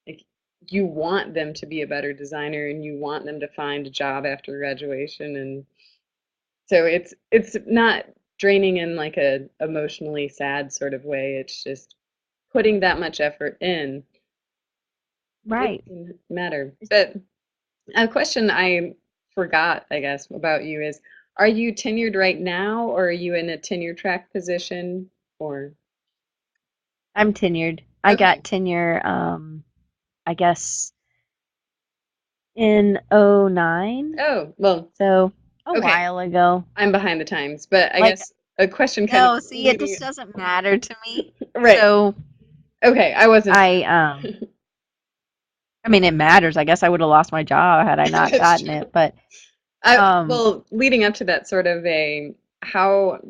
like you want them to be a better designer and you want them to find a job after graduation. And so it's not draining in like a emotionally sad sort of way. It's just putting that much effort in. It Right. can matter. But a question I forgot, I guess, about you is, are you tenured right now, or are you in a tenure track position? Or I'm tenured. I okay. got tenure, I guess, in '09. Oh, well, So a okay. while ago. I'm behind the times, but I Like, guess a question kind of no, see, it leading. just doesn't matter to me. Right. So Okay, I wasn't sure. I I mean it matters. I guess I would have lost my job had I not That's gotten true. it. But um Well, leading up to that sort of a, how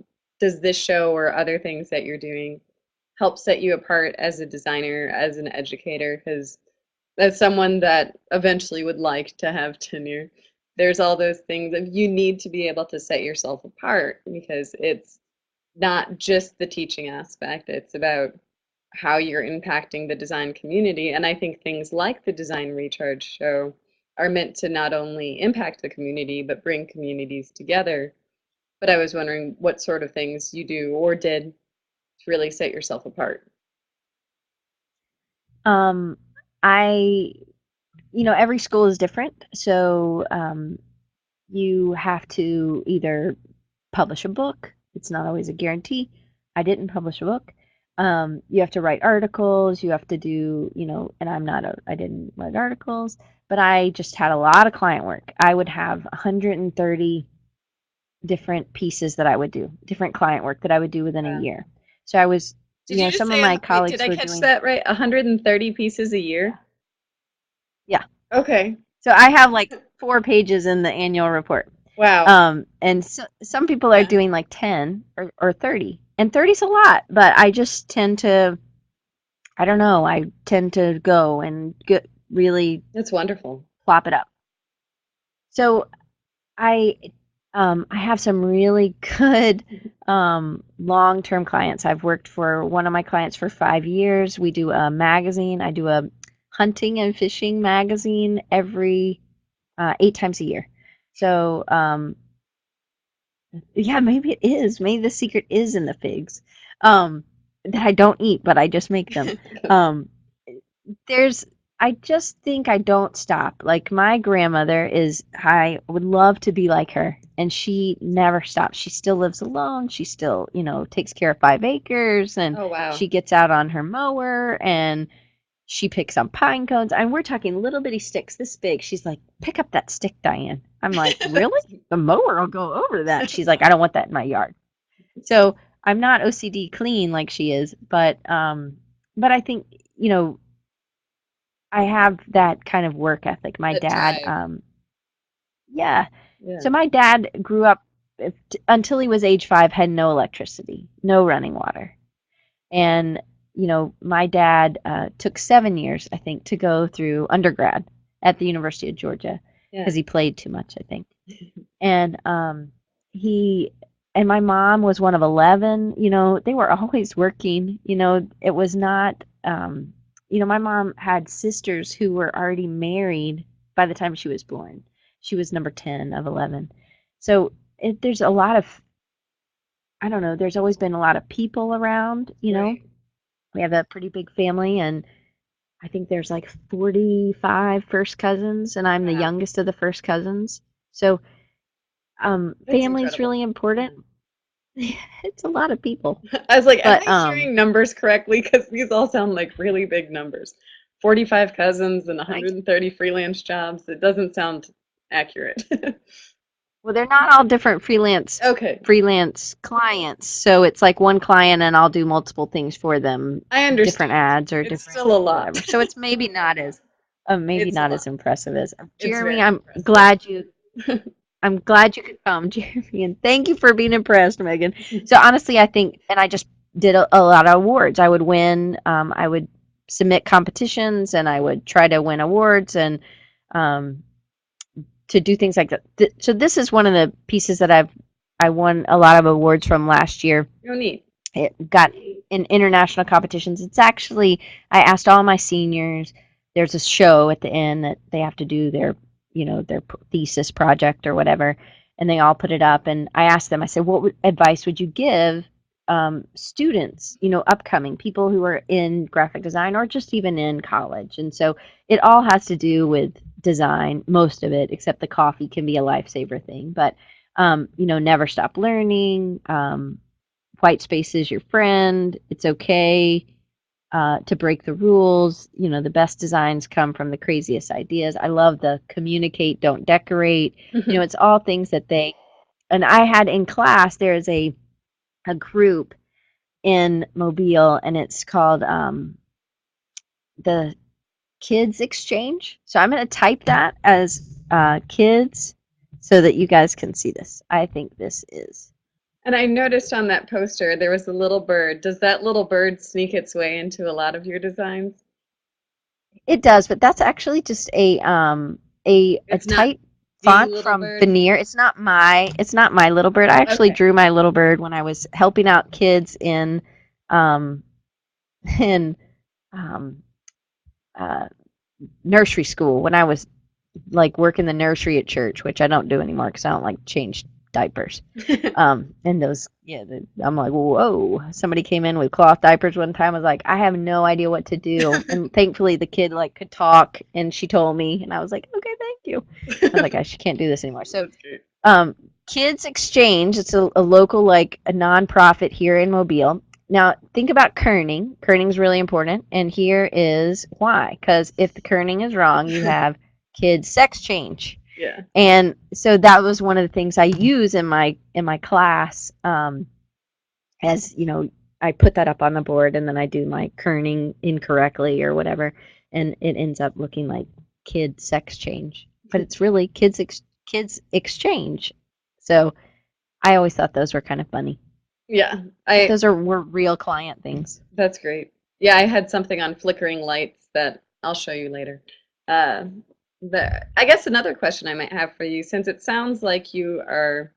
does this show or other things that you're doing help set you apart as a designer, as an educator? Because as someone that eventually would like to have tenure, there's all those things that you need to be able to set yourself apart because it's not just the teaching aspect, it's about how you're impacting the design community. And I think things like the Design Recharge show are meant to not only impact the community, but bring communities together. But I was wondering what sort of things you do or did to really set yourself apart. um I every school is different. So you have to either publish a book. It's not always a guarantee. I didn't publish a book. You have to write articles. You have to do, and I didn't write articles, but I just had a lot of client work. I would have 130 different pieces that I would do, different client work that I would do within a Wow. year. So I was, Did you just some of say, my wait, did colleagues I were catch doing, that right? 130 pieces a year? yeah, yeah. Okay. So I have like 4 pages in the annual report. Wow. And so, some people are Yeah. doing like 10 or 30, and 30 is a lot, but I just tend to, I don't know, I tend to go and get really That's wonderful. plop it up. So I, I have some really good long-term clients. I've worked for one of my clients for 5 years. We do a magazine. I do a hunting and fishing magazine every 8 times a year. So yeah, maybe it is. Maybe the secret is in the figs that I don't eat, but I just make them. Um, there's, I just think I don't stop. Like my grandmother is, I would love to be like her, and she never stops. She still lives alone. She still, takes care of 5 acres, and Oh, wow. she gets out on her mower and she picks up pine cones, and we're talking little bitty sticks this big. She's like, "Pick up that stick, Diane." I'm like, "Really? The mower will go over that." She's like, "I don't want that in my yard." So I'm not OCD clean like she is, but I think you know I have that kind of work ethic. My That dad, drive. yeah. Yeah. So my dad grew up until he was age 5, had no electricity, no running water. And, my dad took 7 years, I think, to go through undergrad at the University of Georgia Yeah. because he played too much, I think. And he and my mom was one of 11. They were always working. It was not. my mom had sisters who were already married by the time she was born. She was number 10 of 11. So there's a lot of, I don't know, there's always been a lot of people around. Right. We have a pretty big family, and I think there's like 45 first cousins, and I'm the Wow. youngest of the first cousins. So That's family's incredible. really important. It's a lot of people. I was like, am But I hearing numbers correctly? Because these all sound like really big numbers. 45 cousins and I 130 freelance jobs. It doesn't sound accurate. Well, they're not all different Okay, freelance clients. So it's like one client and I'll do multiple things for them, I different understand. ads or It's different still a lot. whatever. So it's maybe It's a not as lot. impressive as It's Jeremy. very impressive. I'm glad you could come, Jeremy, and thank you for being impressed, Megan. So honestly, I think, and I just did a lot of awards. I would win. I would submit competitions, and I would try to win awards, and um, to do things like that. So this is one of the pieces that I won a lot of awards from last year. No need. It got in international competitions. It's actually, I asked all my seniors. There's a show at the end that they have to do their thesis project or whatever, and they all put it up. And I asked them. I said, "What advice would you give students, upcoming people who are in graphic design or just even in college?" And so it all has to do with design, most of it, except the coffee can be a lifesaver thing. But never stop learning. White space is your friend. It's okay to break the rules. The best designs come from the craziest ideas. I love the communicate, don't decorate. It's all things that and I had in class, there's a group in Mobile, and it's called the Kids Exchange. So I'm going to type that as kids so that you guys can see this. I think this is. And I noticed on that poster there was a little bird. Does that little bird sneak its way into a lot of your designs? It does, but that's actually just a It's not type the font little from bird? Veneer. It's not my little bird. I actually Okay. drew my little bird when I was helping out kids um in um uh nursery school when I was like working the nursery at church, which I don't do anymore because I don't like change diapers. And those, yeah, I'm like, whoa. Somebody came in with cloth diapers one time. I was like, I have no idea what to do. And thankfully, the kid like could talk, and she told me, and I was like, okay, thank you. I was like, I can't do this anymore. So, That's great. Kids Exchange. It's a local like a nonprofit here in Mobile. Now, think about kerning. Kerning's really important, and here is why. Because if the kerning is wrong, you have kids sex change. Yeah. And so that was one of the things I use in my class. As I put that up on the board, and then I do my kerning incorrectly or whatever, and it ends up looking like kid sex change, but it's really kids exchange. So I always thought those were kind of funny, Yeah. but I those were real client things. That's great. Yeah, I had something on flickering lights that I'll show you later. Uh, I guess another question I might have for you, since it sounds like you are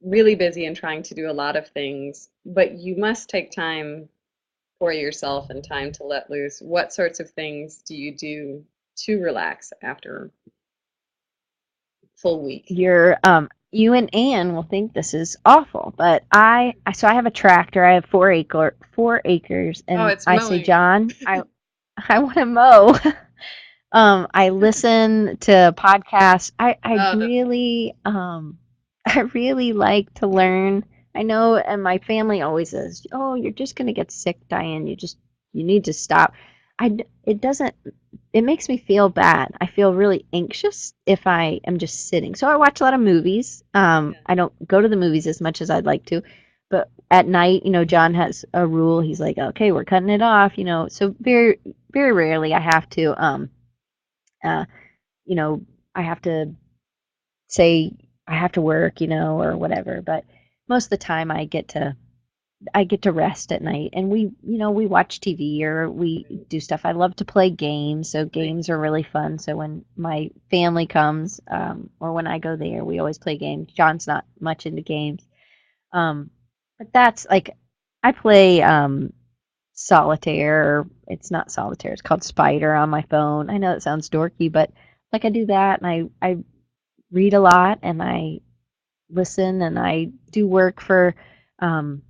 really busy and trying to do a lot of things, but you must take time for yourself and time to let loose. What sorts of things do you do to relax after a full week? You and Anne will think this is awful, but I have a tractor. I have 4 acres, Oh, and it's I say, mowing. John, I want to mow. I listen to podcasts. I That's really I really like to learn. I know, and my family always says, "Oh, you're just gonna get sick, Diane. You need to stop." It doesn't. It makes me feel bad. I feel really anxious if I am just sitting. So I watch a lot of movies. yeah. I don't go to the movies as much as I'd like to, but at night, John has a rule. He's like, "Okay, we're cutting it off." So very very rarely I have to uh, you know, I have to say I have to work, or whatever. But most of the time I get to rest at night, and we watch TV or we do stuff. I love to play games, so Nice. games are really fun. So when my family comes, or when I go there, we always play games. John's not much into games, but that's like I play solitaire. Or it's not solitaire. It's called Spider on my phone. I know it sounds dorky, but like I do that, and I read a lot, and I listen, and I do work for um,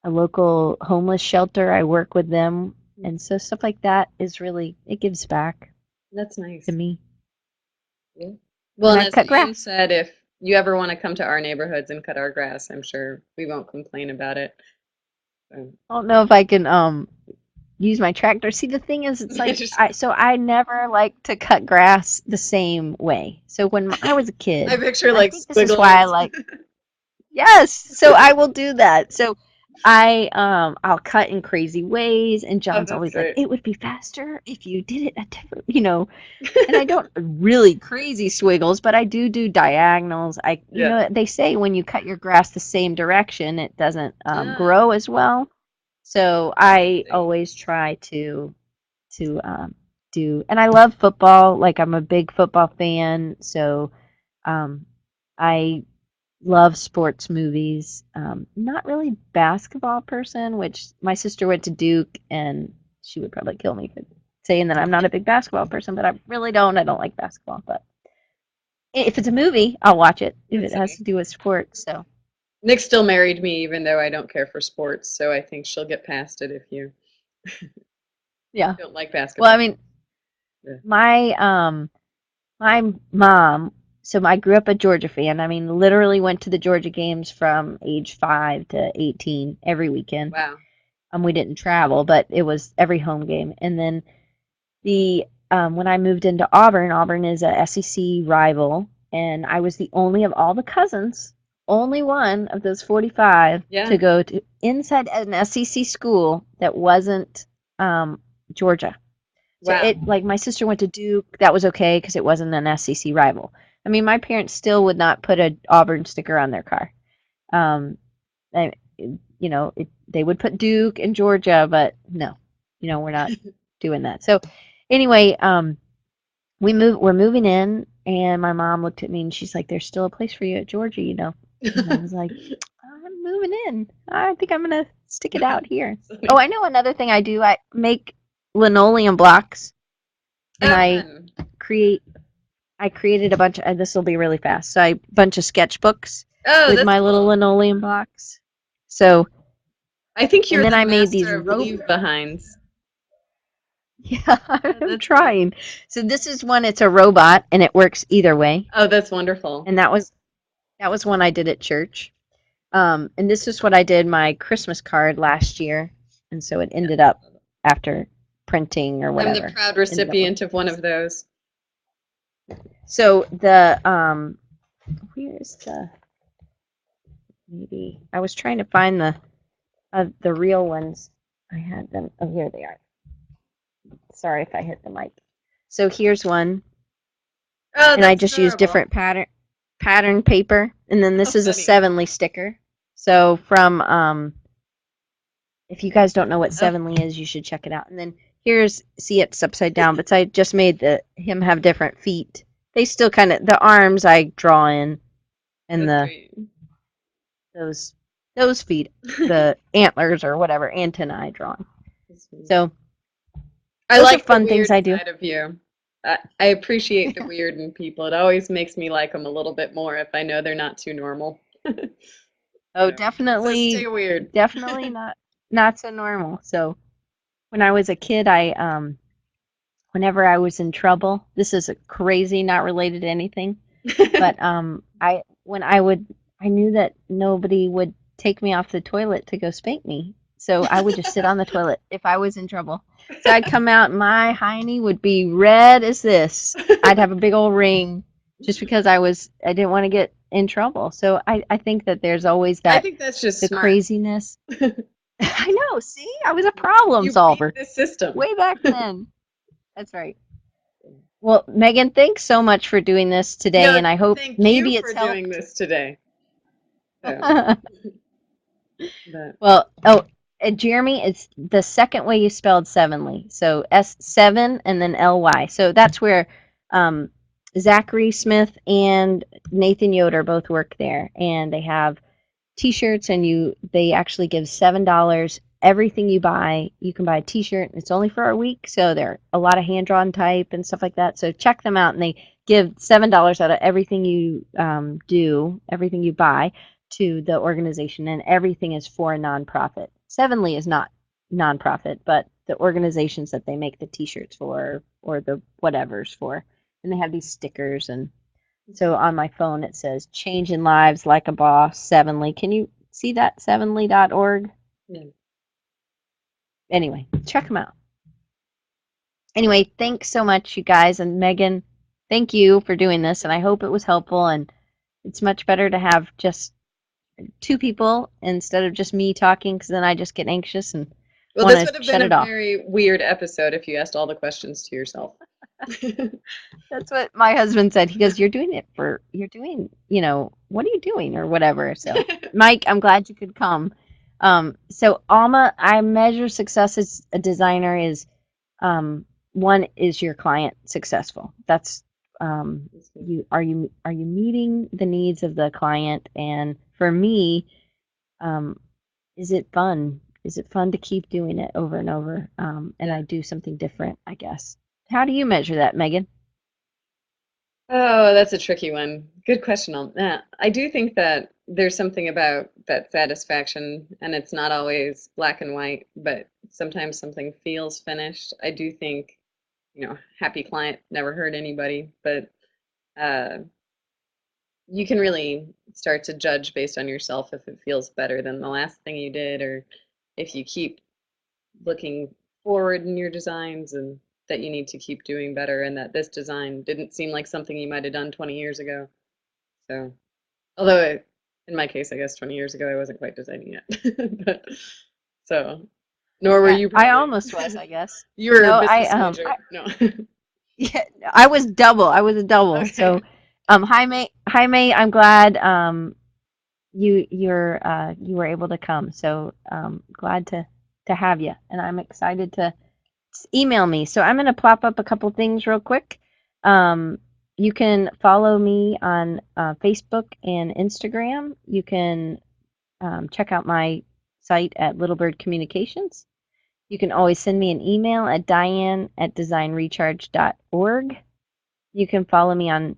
a local homeless shelter. I work with them, and so stuff like that is really it gives back That's to nice. me. Yeah. Well, And and I as cut Diane grass. said, if you ever want to come to our neighborhoods and cut our grass, I'm sure we won't complain about it. So, I don't know if I can use my tractor. See, the thing is, it's like just, I never like to cut grass the same way. So when I was a I kid, picture and I like think this is why I squiggles. like yes, so I will do that. So I'll cut in crazy ways, and Oh, John's that's always like, great. it would be faster if you did it a different, and I don't really crazy swiggles, but I do diagonals. Yeah. They say when you cut your grass the same direction, it doesn't Ah, grow as well. So I interesting. always try to do, and I love football. Like I'm a big football fan, so um, I love sports movies. Not really basketball person, which my sister went to Duke, and she would probably kill me for saying that I'm not a big basketball person, but I really don't. I don't like basketball, but if it's a movie, I'll watch it if it That's has funny. to do with sports. So Nick still married me, even though I don't care for sports, so I think she'll get past it if you yeah. don't like Well, I basketball. mean, Yeah. my my mom. So I grew up a Georgia fan. I mean, literally went to the Georgia games from age 5 to 18 every weekend. Wow. We didn't travel, but it was every home game. And then the when I moved into Auburn, Auburn is a SEC rival, and I was the only of all the cousins, only one of those 45 Yeah. to go to inside an SEC school that wasn't Georgia. So Wow. it like my sister went to Duke, that was okay because it wasn't an SEC rival. I mean, my parents still would not put a Auburn sticker on their car. Um, I, they would put Duke and Georgia, but no, we're not doing that. So anyway, we're moving in, and my mom looked at me and she's like, "There's still a place for you at Georgia." And I was like, "I'm moving in. I think I'm gonna stick it out here." Oh, I know another thing I do. I make linoleum blocks, and Oh, fun. create. I created a bunch of. This will be really fast. So I bunch of sketchbooks Oh, with that's my little cool. linoleum blocks. So I think and you're then the I made these master of rope. leave behinds. Yeah, Oh, I'm that's great. trying. So this is one. It's a robot, and it works either way. Oh, that's wonderful. And that was one I did at church. And this is what I did my Christmas card last year, and so it Yeah. ended up after printing or I'm the whatever. proud Ended up recipient looking of one nice. of those. So the where's the maybe I was trying to find the real ones. I had them. Oh, here they are. Sorry if I hit the mic. So here's one, Oh, and I that's just use adorable. different pattern paper, and then Oh, this is a funny. 7-ly sticker. So from if you guys don't know what Oh, 7-ly is, you should check it out. And then see it's upside down, but I just made him have different feet. They still kind of the arms I draw in, and that's the great. those those feet, the antlers or whatever antenna I draw. So I those are like the fun things weird I do. side of you. I appreciate the weird in people. It always makes me like them a little bit more if I know they're not too normal. Oh, So stay definitely, weird. definitely not so normal. So when I was a kid, I whenever I was in trouble, this is a crazy, not related to anything, but I when I knew that nobody would take me off the toilet to go spank me, so I would just sit on the toilet if I was in trouble. So I'd come out, and my hiney would be red as this. I'd have a big old ring just because I didn't want to get in trouble. So I think that there's always I that think that's just the smart. craziness. I know. See, I was a problem You beat solver the system. way back then. That's right. Well, Megan, thanks so much for doing this today, No, and I hope thank you maybe for it's doing helped. this today. So, but Well, Jeremy, it's the second way you spelled 7-ly. So S7 and then LY. So that's where um, Zachary Smith and Nathan Yoder both work there, and they have T-shirts, and they actually give $7 everything you buy, you can buy a t-shirt. It's only for a week, so they're a lot of hand-drawn type and stuff like that. So check them out, and they give $7 out of everything you everything you buy to the organization, and everything is for a nonprofit. Sevenly is not nonprofit, but the organizations that they make the t-shirts for or the whatevers for. And they have these stickers, and so on my phone it says changing lives like a boss, Sevenly. Can you see that? Sevenly.org. Yeah. Anyway, check them out. Anyway, thanks so much, you guys. And Meaghan, thank you for doing this. And I hope it was helpful. And it's much better to have just two people instead of just me talking, because then I just get anxious and Well, want this would to have shut been it a off. very weird episode if you asked all the questions to yourself. That's what my husband said. He goes, you're doing, what are you doing or whatever. So, Mike, I'm glad you could come. So Alma, I measure success as a designer is, one, is your client successful? That's you meeting the needs of the client? And for me, is it fun? Is it fun to keep doing it over and over? And Yeah. I do something different, I guess. How do you measure that, Meaghan? Oh, that's a tricky one. Good question on that. I do think that there's something about that satisfaction, and it's not always black and white, but sometimes something feels finished. I do think, happy client never hurt anybody, but uh, you can really start to judge based on yourself if it feels better than the last thing you did, or if you keep looking forward in your designs and that you need to keep doing better, and that this design didn't seem like something you might have done 20 years ago. So, although in my case, I guess 20 years ago I wasn't quite designing yet. But so, nor were Yeah, you I probably. almost was, I guess. You were a No, business major. No. yeah, I was double. I was a double. So, Okay. Jaime, I'm glad you were able to come. So, glad to have you, and I'm excited to email me. So I'm going to plop up a couple things real quick. Um, you can follow me on Facebook and Instagram. You can check out my site at Little Bird Communications. You can always send me an email at diane@designrecharge.org. You can follow me on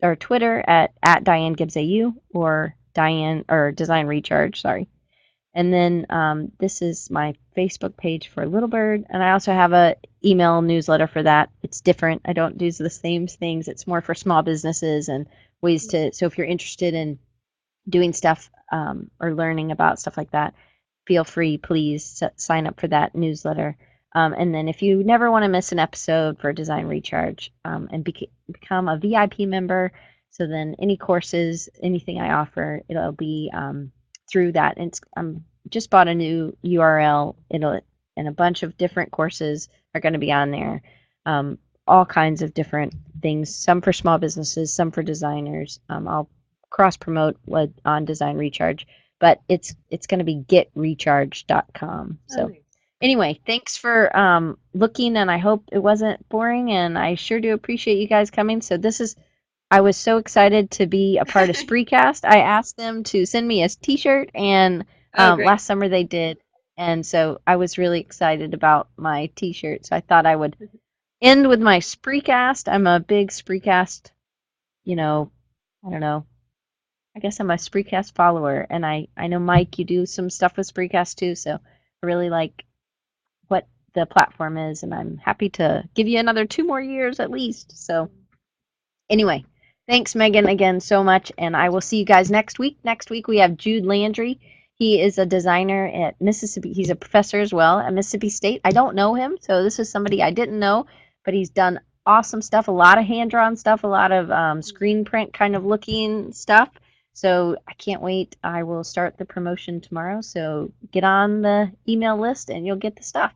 or Twitter at Diane Gibbs AU or Diane or Design Recharge. Sorry. And then this is my Facebook page for Little Bird, and I also have a email newsletter for that. It's different. I don't do the same things. It's more for small businesses and ways to. So if you're interested in doing stuff or learning about stuff like that, feel free, please sign up for that newsletter. And then if you never want to miss an episode for Design Recharge and become a VIP member, so then any courses, anything I offer, it'll be through that. And just bought a new URL. And a bunch of different courses are going to be on there. All kinds of different things. Some for small businesses, some for designers. I'll cross promote on Design Recharge, but it's going to be getrecharge.com. So anyway, thanks for looking, and I hope it wasn't boring, and I sure do appreciate you guys coming. So I was so excited to be a part of Spreecast. I asked them to send me a t-shirt, and Oh, great. last summer they did. And so I was really excited about my t-shirt. So I thought I would end with my Spreecast. I'm a big Spreecast, I don't know. I guess I'm a Spreecast follower, and I know, Mike, you do some stuff with Spreecast too, so I really like what the platform is, and I'm happy to give you another 2 more years at least. So anyway, thanks, Meaghan, again so much, and I will see you guys next week. Next week we have Jude Landry. He is a designer at Mississippi. He's a professor as well at Mississippi State. I don't know him, so this is somebody I didn't know, but he's done awesome stuff, a lot of hand-drawn stuff, a lot of screen print kind of looking stuff. So I can't wait. I will start the promotion tomorrow, so get on the email list and you'll get the stuff.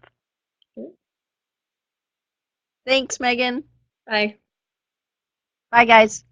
Thanks, Meaghan. Bye. Bye, guys.